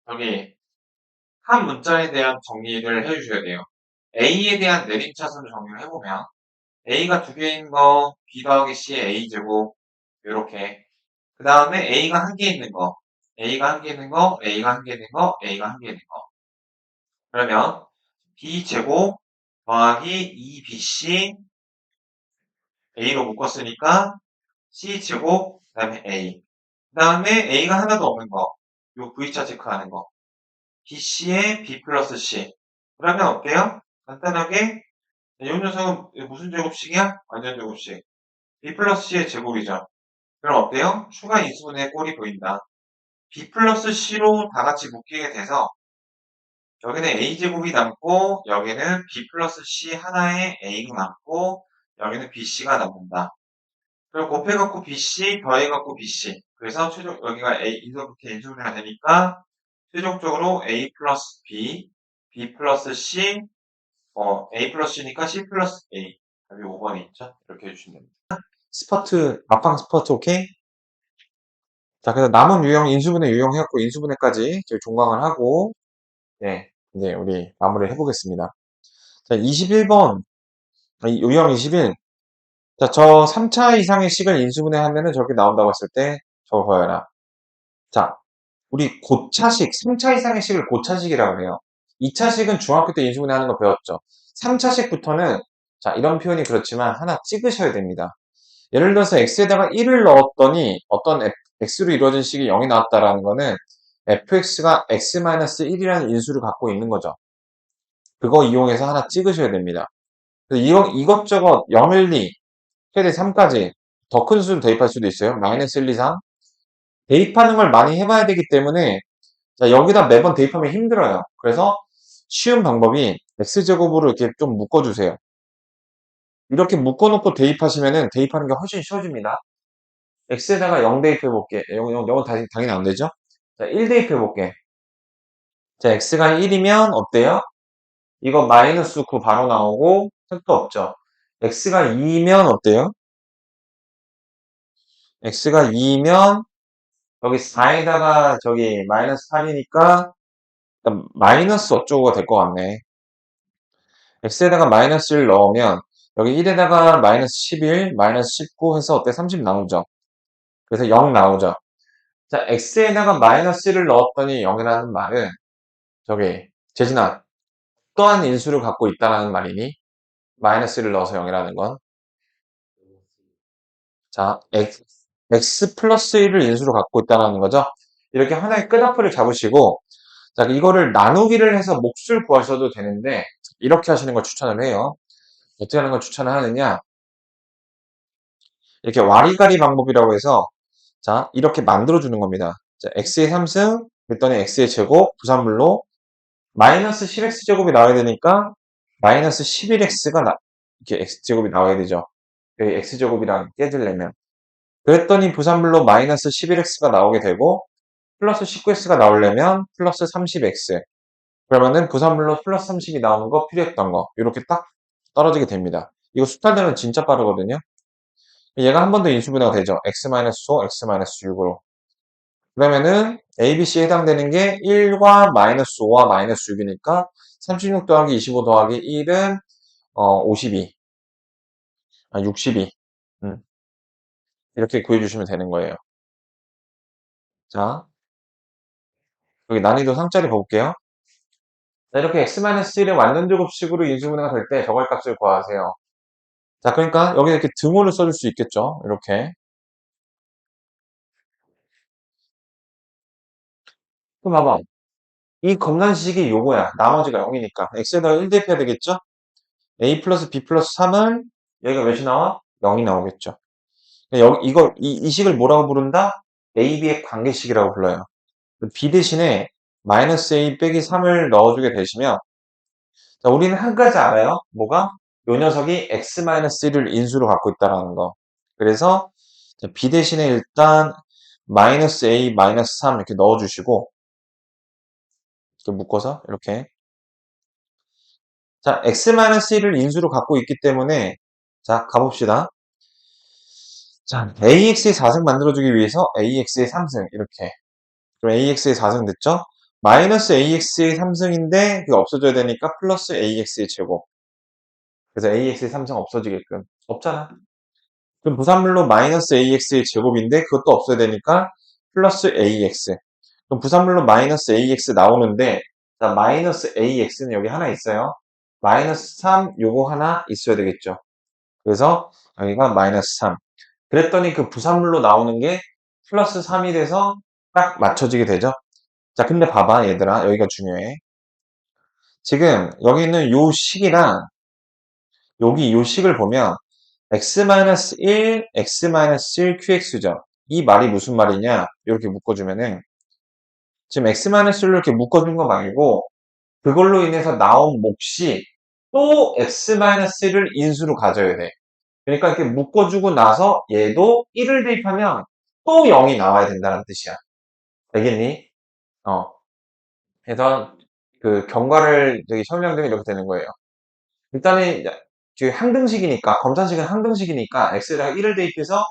여기 한 문자에 대한 정리를 해주셔야 돼요. A에 대한 내림차순을 정리를 해보면 A가 두 개인 거, B 더하기 C의 A제곱, 요렇게. 그 다음에 A가 한 개 있는 거, A가 한 개 있는 거, A가 한 개 있는 거, A가 한 개 있는 거. 그러면 B제곱 더하기 2BC, A로 묶었으니까 C제곱, 그 다음에 A. 그 다음에 A가 하나도 없는 거, 요 V차 체크하는 거. BC에 B 플러스 C. 그러면 어때요? 간단하게, 이 녀석은 무슨 제곱식이야? 완전 제곱식. B 플러스 C의 제곱이죠. 그럼 어때요? 추가 인수분해 꼴이 보인다. B 플러스 C로 다 같이 묶이게 돼서 여기는 A제곱이 남고 여기는 B 플러스 C 하나에 A가 남고 여기는 BC가 남는다. 그리고 곱해갖고 BC 더해갖고 BC. 그래서 최종 여기가 A 인수분해 인수분해가 되니까 최종적으로 A 플러스 B, B 플러스 C, A 플러스 C니까 C 플러스 A. 여기 5번에 있죠? 이렇게 해주시면 됩니다. 스퍼트, 막방 스퍼트, 오케이? 자, 그래서 남은 유형, 인수분해 유형해갖고 인수분해까지 저희 종강을 하고, 네, 이제 우리 마무리를 해보겠습니다. 자, 21번, 유형 21. 자, 저 3차 이상의 식을 인수분해 하면은 저렇게 나온다고 했을 때, 저거 보여라. 자, 우리 고차식, 3차 이상의 식을 고차식이라고 해요. 2차식은 중학교 때 인수분해 하는 거 배웠죠. 3차식부터는, 자, 이런 표현이 그렇지만 하나 찍으셔야 됩니다. 예를 들어서 x에다가 1을 넣었더니 어떤 x로 이루어진 식이 0이 나왔다라는 거는 fx가 x-1이라는 인수를 갖고 있는 거죠. 그거 이용해서 하나 찍으셔야 됩니다. 이것저것 0, 1, 2, 최대 3까지 더 큰 수를 대입할 수도 있어요. 마이너스 1, 2, 3. 대입하는 걸 많이 해봐야 되기 때문에 자, 여기다 매번 대입하면 힘들어요. 그래서 쉬운 방법이 x제곱으로 이렇게 좀 묶어주세요. 이렇게 묶어놓고 대입하시면은 대입하는 게 훨씬 쉬워집니다. x에다가 0 대입해볼게. 0은 당연히 안 되죠? 자, 1 대입해볼게. 자, x가 1이면 어때요? 이거 마이너스 9 바로 나오고 택도 없죠. x가 2면 어때요? x가 2면 여기 4에다가 저기 마이너스 8이니까 마이너스 어쩌고가 될 것 같네. x에다가 마이너스 1 넣으면 여기 1에다가 마이너스 11, 마이너스 19 해서 어때? 30 나오죠. 그래서 0 나오죠. 자, x에다가 마이너스 1을 넣었더니 0이라는 말은 저기 재진아 어떠한 인수를 갖고 있다라는 말이니? 마이너스 1을 넣어서 0이라는 건. 자, x 플러스 1을 인수로 갖고 있다는 거죠. 이렇게 하나의 끈앞을 잡으시고 자, 이거를 나누기를 해서 몫을 구하셔도 되는데 이렇게 하시는 걸 추천을 해요. 어떻게 하는 걸 추천을 하느냐? 이렇게 와리가리 방법이라고 해서 자, 이렇게 만들어주는 겁니다. 자, x의 3승 그랬더니 x의 제곱 부산물로 마이너스 10x제곱이 나와야 되니까 마이너스 11x가 이렇게 x제곱이 나와야 되죠. 여기 x제곱이랑 깨지려면. 그랬더니 부산물로 마이너스 11x가 나오게 되고 플러스 19x가 나오려면 플러스 30x. 그러면은 부산물로 플러스 30이 나오는 거 필요했던 거 이렇게 딱 떨어지게 됩니다. 이거 수탈되면 진짜 빠르거든요. 얘가 한 번 더 인수분해가 되죠. x-5, x-6으로. 그러면은 A, B, C에 해당되는 게 1과 마이너스 5와 마이너스 6이니까 36 더하기 25 더하기 1은 52, 62. 이렇게 구해주시면 되는 거예요. 자, 여기 난이도 상자리 볼게요. 자, 이렇게 x-1의 완전 제곱식으로 인수분해가 될 때 저걸 값을 구하세요. 자, 그러니까 여기 이렇게 등호를 써줄 수 있겠죠. 이렇게. 그럼 봐봐. 이 검산식이 요거야. 나머지가 0이니까. x에다가 1 대입해야 되겠죠? a 플러스 b 플러스 3은 여기가 몇이 나와? 0이 나오겠죠. 이 식을 뭐라고 부른다? a, b의 관계식이라고 불러요. b 대신에 마이너스 a 빼기 3을 넣어주게 되시면 자, 우리는 한 가지 알아요. 뭐가? 요 녀석이 x-1을 인수로 갖고 있다는 거. 그래서 b 대신에 일단 마이너스 a 마이너스 3 이렇게 넣어주시고 이렇게 묶어서 이렇게 자 x-1을 인수로 갖고 있기 때문에 자 가봅시다. 자 ax의 4승 만들어주기 위해서 ax의 3승 이렇게 그럼 ax의 4승 됐죠? 마이너스 ax의 3승인데 그게 없어져야 되니까 플러스 ax의 제곱 그래서 AX의 3성 없어지게끔. 없잖아. 그럼 부산물로 마이너스 AX의 제곱인데 그것도 없어야 되니까 플러스 AX. 그럼 부산물로 마이너스 AX 나오는데 자, 마이너스 AX는 여기 하나 있어요. 마이너스 3 요거 하나 있어야 되겠죠. 그래서 여기가 마이너스 3. 그랬더니 그 부산물로 나오는 게 플러스 3이 돼서 딱 맞춰지게 되죠. 자, 근데 봐봐, 얘들아. 여기가 중요해. 지금 여기 있는 요 식이랑 여기 요 식을 보면 x-1, x-1 qx죠. 이 말이 무슨 말이냐? 이렇게 묶어주면은 지금 x-1을 이렇게 묶어준 거 말고 그걸로 인해서 나온 몫이 또 x-를 인수로 가져야 돼. 그러니까 이렇게 묶어주고 나서 얘도 1을 대입하면 또 0이 나와야 된다는 뜻이야. 알겠니? 어. 그래서 그 경과를 저기 설명드리면 이렇게 되는 거예요. 일단은 지금 항등식이니까 검산식은 항등식이니까 x에다가 1을 대입해서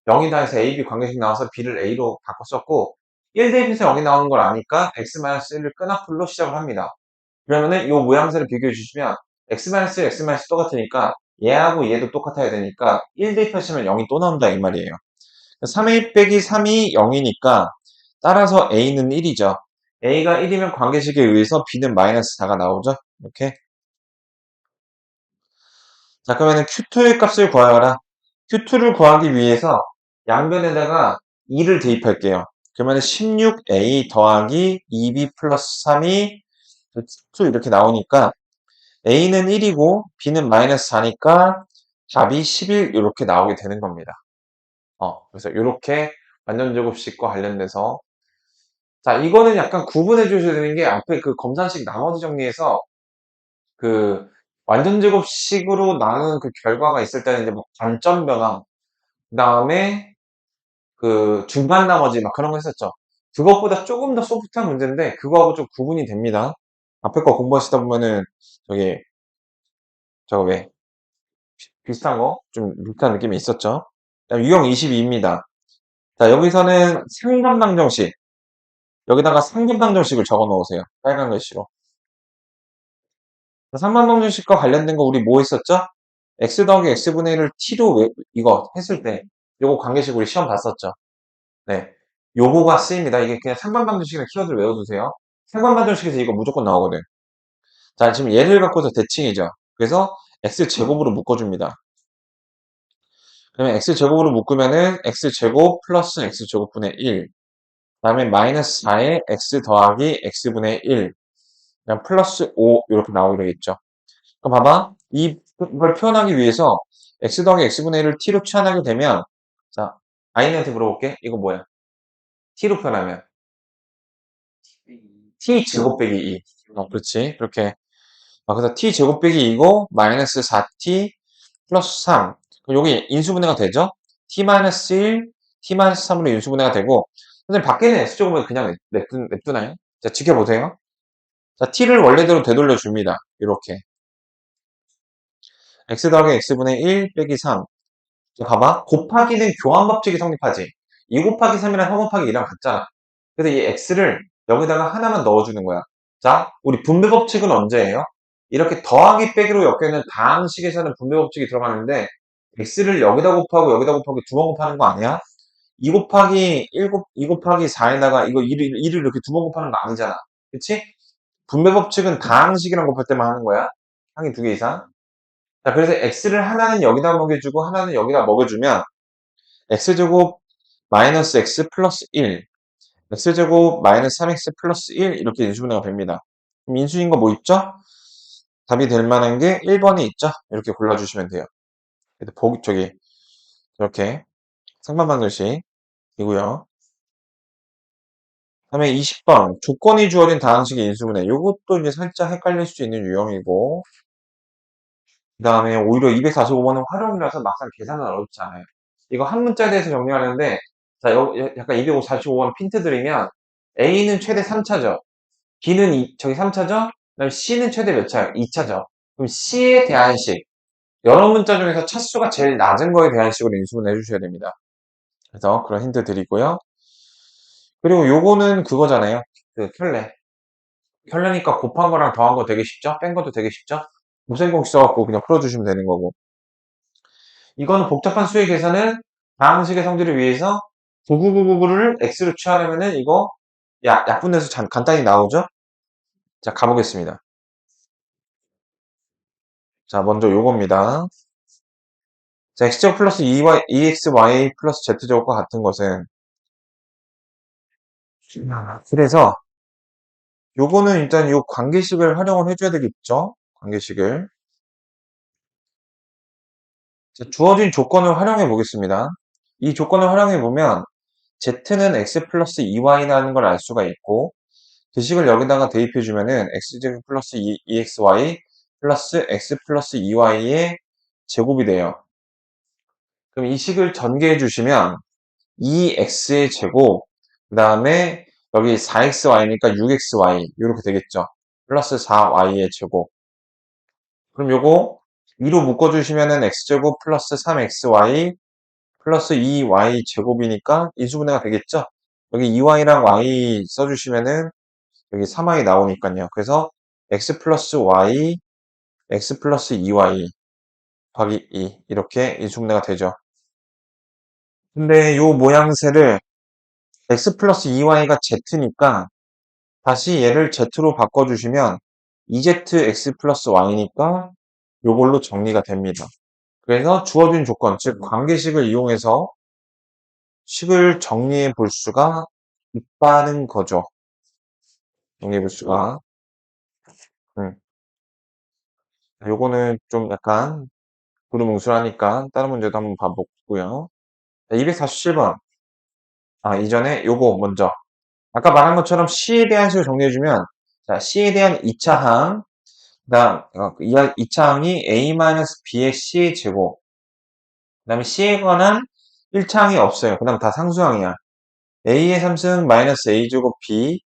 0이다 해서 a, b 관계식 나와서 b를 a로 바꿔 썼고 1 대입해서 0이 나오는 걸 아니까 x-1을 끈앞풀로 시작을 합니다. 그러면은 이 모양새를 비교해 주시면 x-1, x-1 똑같으니까 얘하고 얘도 똑같아야 되니까 1 대입하시면 0이 또 나온다 이 말이에요. 3a 빼기 3이 0이니까 따라서 a는 1이죠. a가 1이면 관계식에 의해서 b는 마이너스 4가 나오죠. 이렇게. 자, 그러면은 Q2의 값을 구하라. Q2를 구하기 위해서 양변에다가 2를 대입할게요. 그러면 16A 더하기 2B 플러스 3이 Q2 이렇게 나오니까 A는 1이고 B는 마이너스 4니까 답이 11 이렇게 나오게 되는 겁니다. 그래서 이렇게 완전제곱식과 관련돼서 자, 이거는 약간 구분해 주셔야 되는 게 앞에 그 검산식 나머지 정리에서 그 완전제곱식으로 나눈 그 결과가 있을 때는 이제 뭐 관점 변화, 그 다음에 그 중간 나머지 막 그런 거 했었죠. 그것보다 조금 더 소프트한 문제인데 그거하고 좀 구분이 됩니다. 앞에 거 공부하시다 보면은 저기 저거 왜 비슷한 거 좀 비슷한 느낌이 있었죠. 그다음 유형 22입니다. 자, 여기서는 상반방정식 여기다가 상반방정식을 적어 놓으세요. 빨간 글씨로. 상반방정식과 관련된 거 우리 뭐 했었죠? x 더하기 x분의 1을 t로 이거 했을 때 요거 관계식 우리 시험 봤었죠. 네. 요거가 쓰입니다. 이게 그냥 상반방정식이나 키워드를 외워두세요. 상반방정식에서 이거 무조건 나오거든. 자, 지금 얘를 갖고서 대칭이죠. 그래서 x제곱으로 묶어줍니다. 그러면 x제곱으로 묶으면은 x제곱 플러스 x제곱분의 1. 그 다음에 마이너스 4에 x 더하기 x분의 1. 그냥 플러스 5 이렇게 나오게 되겠죠. 그럼 봐봐. 이걸 표현하기 위해서 x 더하기 x분의 1을 t로 취환하게 되면 자, 아이한테 물어볼게. 이거 뭐야? t로 표현하면 t 제곱 빼기 2. 그렇지. 그렇게. 그래서 t 제곱 빼기 2고 마이너스 4t 플러스 3. 그럼 여기 인수분해가 되죠? t 마이너스 1, t 마이너스 3으로 인수분해가 되고 선생님 밖에는 x제곱을 그냥 냅두나요? 자, 지켜보세요. 자, t를 원래대로 되돌려 줍니다. 이렇게. x 더하기 x분의 1 빼기 3. 자, 봐봐. 곱하기는 교환법칙이 성립하지. 2 곱하기 3이랑 3 곱하기 2랑 같잖아. 그래서 이 x를 여기다가 하나만 넣어주는 거야. 자, 우리 분배법칙은 언제예요? 이렇게 더하기 빼기로 엮여있는 다항식에서는 분배법칙이 들어가는데 x를 여기다 곱하고 여기다 곱하고 두 번 곱하는 거 아니야? 2 곱하기 2 곱하기 4에다가 이거 1을 이렇게 두 번 곱하는 거 아니잖아. 그치? 분배법칙은 다항식이랑 곱할 때만 하는 거야. 항이 두 개 이상. 자, 그래서 x를 하나는 여기다 먹여주고 하나는 여기다 먹여주면 x제곱 마이너스 x 플러스 1 x제곱 마이너스 3x 플러스 1 이렇게 인수분해가 됩니다. 그럼 인수인 거 뭐 있죠? 답이 될 만한 게 1번이 있죠? 이렇게 골라주시면 돼요. 저기 이렇게 상반방정식이고요. 다음에 20번 조건이 주어진 다항식의 인수분해. 이것도 이제 살짝 헷갈릴 수 있는 유형이고 그 다음에 오히려 245번은 활용이라서 막상 계산은 어렵지 않아요. 이거 한 문자에 대해서 정리하는데 자, 약간 245번 핀트 드리면 A는 최대 3차죠. B는 저기 3차죠. 그다음에 C는 최대 몇 차요? 2차죠. 그럼 C에 대한 식 여러 문자 중에서 차수가 제일 낮은 거에 대한 식으로 인수분해 해주셔야 됩니다. 그래서 그런 힌트 드리고요. 그리고 요거는 그거잖아요. 그 켤레. 켤레니까 곱한 거랑 더한 거 되게 쉽죠? 뺀 것도 되게 쉽죠? 곱셈 공식 써갖고 그냥 풀어주시면 되는 거고. 이거는 복잡한 수의 계산은 다음 식의 성질을 위해서 9999를 x로 취하려면은 이거 약분해서 간단히 나오죠? 자, 가보겠습니다. 자, 먼저 요겁니다. 자, x제곱 플러스 2xy 플러스 z제곱과 같은 것은 그래서 요거는 일단 요 관계식을 활용을 해줘야 되겠죠? 관계식을. 자, 주어진 조건을 활용해 보겠습니다. 이 조건을 활용해 보면 z는 x 플러스 2y라는 걸 알 수가 있고 그 식을 여기다가 대입해 주면은 x제곱 플러스 2xy 플러스 x 플러스 2y의 제곱이 돼요. 그럼 이 식을 전개해 주시면 2x의 제곱 그 다음에 여기 4xy니까 6xy 이렇게 되겠죠. 플러스 4y의 제곱. 그럼 요거 2로 묶어주시면은 x제곱 플러스 3xy 플러스 2y 제곱이니까 인수분해가 되겠죠? 여기 2y랑 y 써주시면은 여기 3y 나오니까요. 그래서 x 플러스 y, x 플러스 2y 더하기 2 이렇게 인수분해가 되죠. 근데 요 모양새를 x 플러스 2y가 z니까 다시 얘를 z로 바꿔주시면 2z x 플러스 y니까 요걸로 정리가 됩니다. 그래서 주어진 조건, 즉 관계식을 이용해서 식을 정리해 볼 수가 있다는 거죠. 정리해 볼 수가. 요거는 좀 약간 두루뭉술하니까 다른 문제도 한번 봐보고요. 247번. 이전에 요거 먼저. 아까 말한 것처럼 C에 대한 식을 정리해주면, 자, C에 대한 2차 항, 그 다음, 2차 항이 A-B의 C의 제곱, 그 다음에 C에 관한 1차 항이 없어요. 그 다음 다 상수항이야. A의 3승 마이너스 A제곱 B,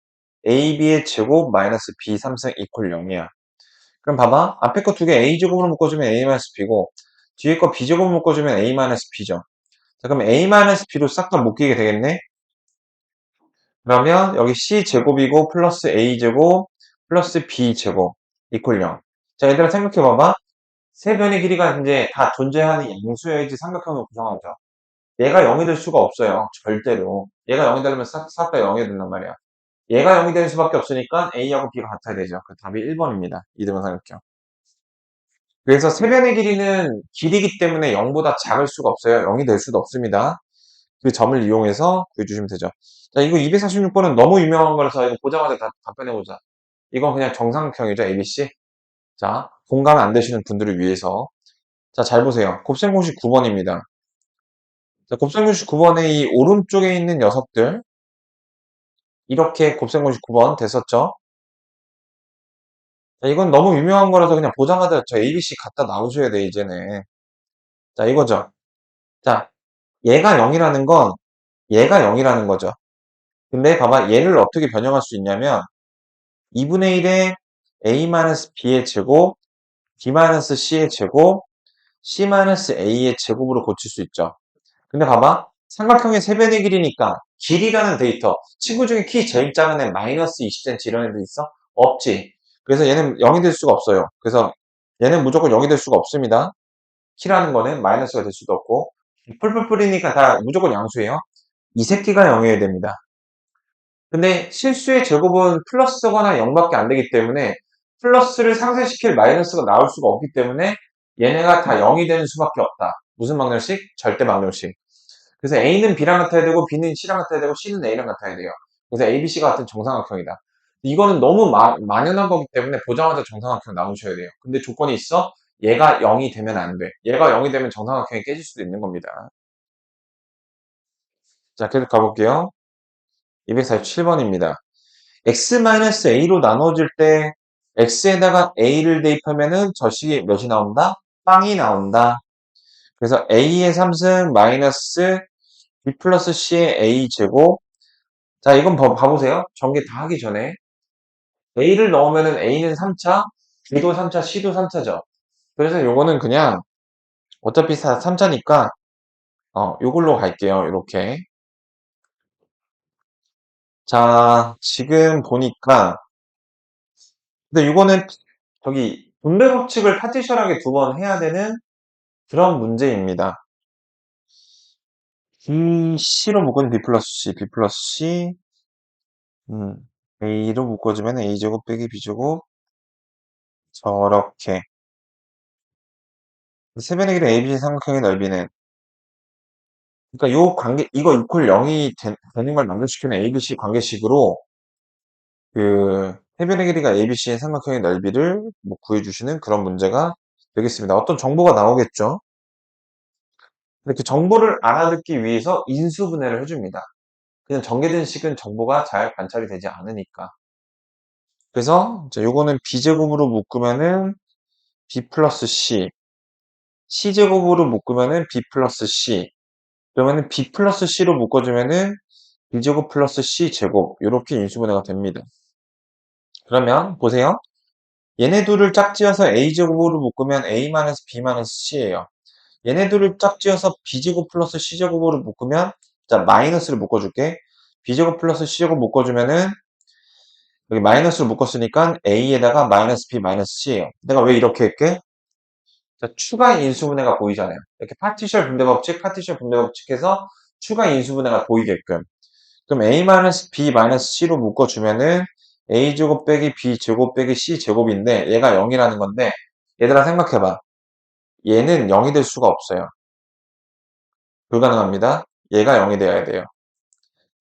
AB의 제곱 마이너스 B 3승 이퀄 0이야. 그럼 봐봐. 앞에 거 두 개 A제곱으로 묶어주면 A-B고, 뒤에 거 B제곱으로 묶어주면 A-B죠. 자, 그럼 A-B로 싹 다 묶이게 되겠네? 그러면 여기 C제곱이고 플러스 A제곱 플러스 B제곱 이퀄 0. 자, 얘들아 생각해봐봐. 세 변의 길이가 이제 다 존재하는 양수여야지 삼각형을 구성하죠. 얘가 0이 될 수가 없어요. 절대로. 얘가 0이 되려면 싹 다 0이 된단 말이야. 얘가 0이 될 수밖에 없으니까 A하고 B가 같아야 되죠. 그 답이 1번입니다. 이등분 삼각형. 그래서 세 변의 길이는 길이기 때문에 0보다 작을 수가 없어요. 0이 될 수도 없습니다. 그 점을 이용해서 구해주시면 되죠. 자, 이거 246번은 너무 유명한 거라서 이거 보자마자 다 답변해보자. 이건 그냥 정상형이죠, ABC. 자, 공감 안 되시는 분들을 위해서. 자, 잘 보세요. 곱셈 공식 9번입니다. 자, 곱셈 공식 9번의 이 오른쪽에 있는 녀석들. 이렇게 곱셈 공식 9번 됐었죠? 자, 이건 너무 유명한 거라서 그냥 보자마자 저 ABC 갖다 나오셔야 돼, 이제는. 자, 이거죠. 자, 얘가 0이라는 건 얘가 0이라는 거죠. 근데 봐봐, 얘를 어떻게 변형할 수 있냐면 2분의 1에 a-b의 제곱, b-c의 제곱, c-a의 제곱으로 고칠 수 있죠. 근데 봐봐, 삼각형의 세변의 길이니까 길이라는 데이터, 친구 중에 키 제일 작은 애 마이너스 20cm 이런 애들 있어? 없지. 그래서 얘는 0이 될 수가 없어요. 그래서 얘는 무조건 0이 될 수가 없습니다. 키라는 거는 마이너스가 될 수도 없고 뿔뿔뿔이니까 다 무조건 양수예요. 이 새끼가 0이어야 됩니다. 근데 실수의 제곱은 플러스거나 0밖에 안 되기 때문에 플러스를 상쇄시킬 마이너스가 나올 수가 없기 때문에 얘네가 다 0이 되는 수밖에 없다. 무슨 방정식? 절대 방정식. 그래서 A는 B랑 같아야 되고 B는 C랑 같아야 되고 C는 A랑 같아야 돼요. 그래서 A, B, C가 같은 정삼각형이다. 이거는 너무 만연한 거기 때문에 보자마자 정삼각형 나오셔야 돼요. 근데 조건이 있어? 얘가 0이 되면 안 돼. 얘가 0이 되면 정삼각형이 깨질 수도 있는 겁니다. 자, 계속 가볼게요. 247번입니다. x-a로 나눠질 때 x에다가 a를 대입하면은 저 식이 몇이 나온다? 빵이 나온다. 그래서 a의 3승 마이너스 b 플러스 c의 a 제곱. 자, 이건 봐보세요. 전개 다 하기 전에 a를 넣으면은 a는 3차, b도 3차, c도 3차죠. 그래서 요거는 그냥 어차피 3차니까 요걸로 갈게요. 이렇게. 자, 지금 보니까 근데 이거는 저기 분배 법칙을 파티션하게 두 번 해야 되는 그런 문제입니다. C로 묶은 B 플러스 C, B 플러스 C, A로 묶어주면 A제곱 빼기 B제곱, 저렇게. 세변의 길이 ABC 삼각형의 넓이는, 그러니까 요 관계, 이거 이퀄 0이 되는 걸 만족시키는 ABC 관계식으로 해변의 길이가 ABC의 삼각형의 넓이를 뭐 구해주시는 그런 문제가 되겠습니다. 어떤 정보가 나오겠죠? 근데 그 정보를 알아듣기 위해서 인수분해를 해줍니다. 그냥 정해진 식은 정보가 잘 관찰이 되지 않으니까. 그래서 요거는 B제곱으로 묶으면은 B 플러스 C, C제곱으로 묶으면은 B 플러스 C, 그러면은 B 플러스 C로 묶어주면은 B제곱 플러스 C제곱, 이렇게 인수분해가 됩니다. 그러면 보세요. 얘네 둘을 짝지어서 A제곱으로 묶으면 A-B-C예요. 얘네 둘을 짝지어서 B제곱 플러스 C제곱으로 묶으면, 자, 마이너스를 묶어줄게. B제곱 플러스 C제곱 묶어주면은, 여기 마이너스로 묶었으니까 A에다가 마이너스 B 마이너스 C예요. 내가 왜 이렇게 할게? 자, 추가 인수분해가 보이잖아요. 이렇게 파티셜 분배 법칙, 파티셜 분배 법칙해서 추가 인수분해가 보이게끔. 그럼 A-B-C로 묶어주면은 A제곱 빼기 B제곱 빼기 C제곱인데 얘가 0이라는 건데, 얘들아 생각해봐. 얘는 0이 될 수가 없어요. 불가능합니다. 얘가 0이 돼야 돼요.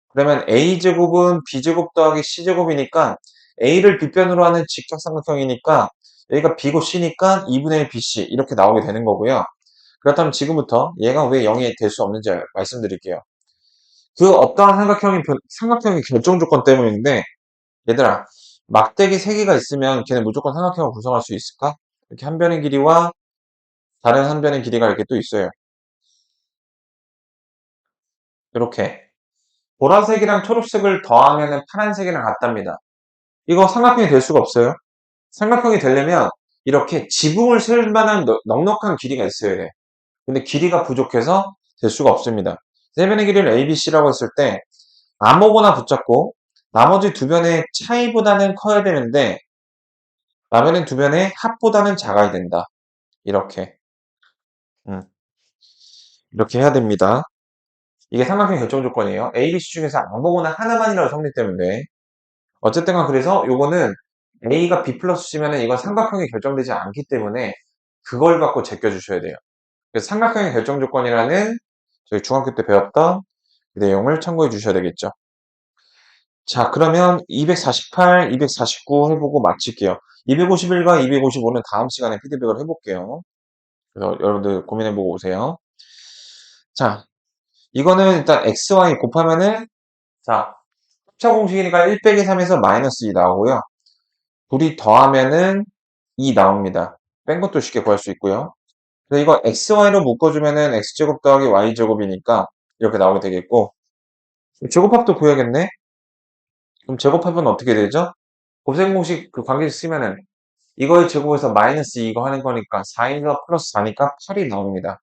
그러면 A제곱은 B제곱 더하기 C제곱이니까 A를 빗변으로 하는 직접삼각형이니까 여기가 B고 C니까 2분의 1 BC 이렇게 나오게 되는 거고요. 그렇다면 지금부터 얘가 왜 0이 될 수 없는지 말씀드릴게요. 그 어떠한 삼각형의 결정 조건 때문인데, 얘들아, 막대기 3개가 있으면 걔는 무조건 삼각형을 구성할 수 있을까? 이렇게 한 변의 길이와 다른 한 변의 길이가 이렇게 또 있어요. 이렇게. 보라색이랑 초록색을 더하면 파란색이랑 같답니다. 이거 삼각형이 될 수가 없어요. 삼각형이 되려면 이렇게 지붕을 세울 만한 넉넉한 길이가 있어야 돼. 근데 길이가 부족해서 될 수가 없습니다. 세 변의 길이를 ABC라고 했을 때 아무거나 붙잡고 나머지 두 변의 차이보다는 커야 되는데 라면은 두 변의 합보다는 작아야 된다. 이렇게. 음, 이렇게 해야 됩니다. 이게 삼각형 결정 조건이에요. A, B, C 중에서 아무거나 하나만이라도 성립되면 돼. 어쨌든 간 그래서 요거는 A가 B 플러스 C면은 이건 삼각형이 결정되지 않기 때문에 그걸 갖고 제껴주셔야 돼요. 그래서 삼각형의 결정 조건이라는 저희 중학교 때 배웠던 그 내용을 참고해 주셔야 되겠죠. 자, 그러면 248, 249 해보고 마칠게요. 251과 255는 다음 시간에 피드백을 해볼게요. 그래서 여러분들 고민해보고 오세요. 자, 이거는 일단 XY 곱하면은, 자, 합차 공식이니까 1 빼기 3에서 마이너스 2 나오고요. 둘이 더하면은 2 나옵니다. 뺀 것도 쉽게 구할 수 있고요. 그래서 이거 XY로 묶어주면은 X제곱 더하기 Y제곱이니까 이렇게 나오게 되겠고, 제곱합도 구해야겠네? 그럼 제곱합은 어떻게 되죠? 곱셈 공식 그 관계식 쓰면은 이거의 제곱에서 마이너스 이거 하는 거니까 4에서 플러스 4니까 8이 나옵니다.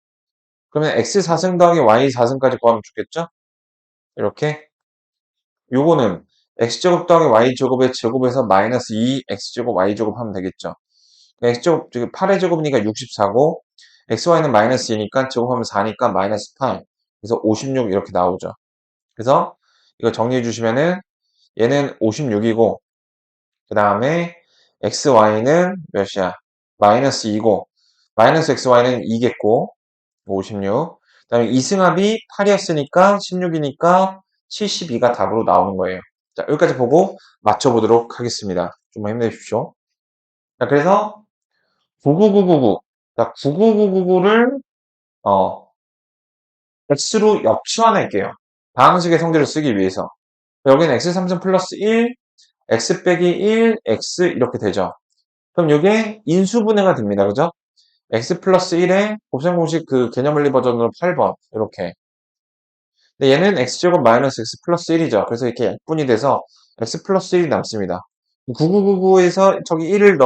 그러면 x 4승 더하기 y 4승까지 구하면 좋겠죠? 이렇게. 요거는 x제곱 더하기 y제곱의 제곱에서 마이너스 2 x제곱 y제곱 하면 되겠죠. x제곱, 8의 제곱이니까 64고 xy는 마이너스 2니까 제곱하면 4니까 마이너스 8. 그래서 56 이렇게 나오죠. 그래서 이거 정리해 주시면은 얘는 56이고 그 다음에 xy는 몇이야? 마이너스 2고 마이너스 xy는 2겠고 56. 그 다음에 이승합이 8이었으니까 16이니까 72가 답으로 나오는 거예요. 자, 여기까지 보고 맞춰보도록 하겠습니다. 좀만 힘내십시오. 자, 그래서 99999. 자, 99999를 x로 역치환할게요. 방식의 성질을 쓰기 위해서. 여기는 x3승 플러스 1, x 빼기 1, x 이렇게 되죠. 그럼 이게 인수분해가 됩니다. 그죠? x 플러스 1에 곱셈 공식 그 개념 원리 버전으로 8번 이렇게. 근데 얘는 x제곱 마이너스 x 플러스 1이죠. 그래서 이렇게 약분이 돼서 x 플러스 1이 남습니다. 9999에서 저기 1을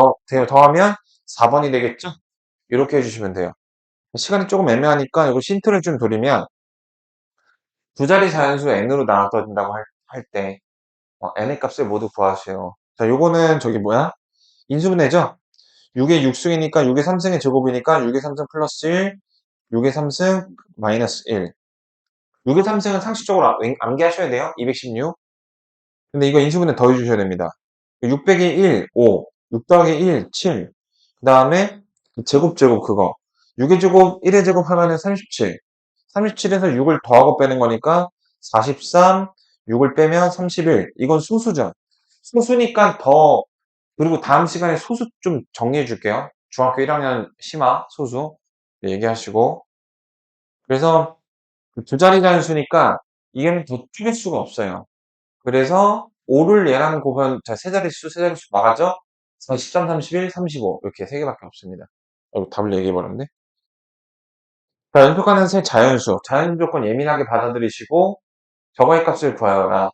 더하면 4번이 되겠죠? 이렇게 해주시면 돼요. 시간이 조금 애매하니까 이거 힌트를 좀 드리면 두 자리 자연수 n으로 나눠진다고 할 때 n의 값을 모두 구하세요. 자, 요거는 저기 뭐야? 인수분해죠? 6의 6승이니까 6의 3승의 제곱이니까 6의 3승 플러스 1, 6의 3승 마이너스 1. 6의 3승은 상식적으로 암기하셔야 돼요. 216. 근데 이거 인수분해 더해주셔야 됩니다. 600에 1, 5. 6 더하기 1, 7. 그 다음에 제곱 그거. 6의 제곱, 1의 제곱 하면은 37. 37에서 6을 더하고 빼는 거니까 43, 6을 빼면 31. 이건 소수죠. 소수니까 더, 그리고 다음 시간에 소수 좀 정리해 줄게요. 중학교 1학년 심화 소수 얘기하시고. 그래서 두 자리 단수니까 이게는 더 줄일 수가 없어요. 그래서 5를 얘랑 곱하면 자, 세 자릿수 막아죠? 13, 31, 35 이렇게 세 개밖에 없습니다. 답을 얘기해 버렸네. 자, 연속하는 세 자연수. 자연 조건 예민하게 받아들이시고 저거의 값을 구하여라.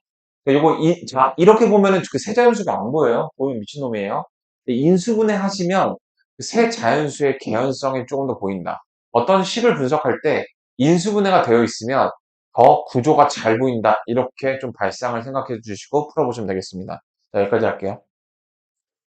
요거 자, 이렇게 보면은 그 세 자연수가 안 보여요. 보면 미친놈이에요. 인수분해 하시면 그 세 자연수의 개연성이 조금 더 보인다. 어떤 식을 분석할 때 인수분해가 되어 있으면 더 구조가 잘 보인다. 이렇게 좀 발상을 생각해 주시고 풀어보시면 되겠습니다. 자, 여기까지 할게요.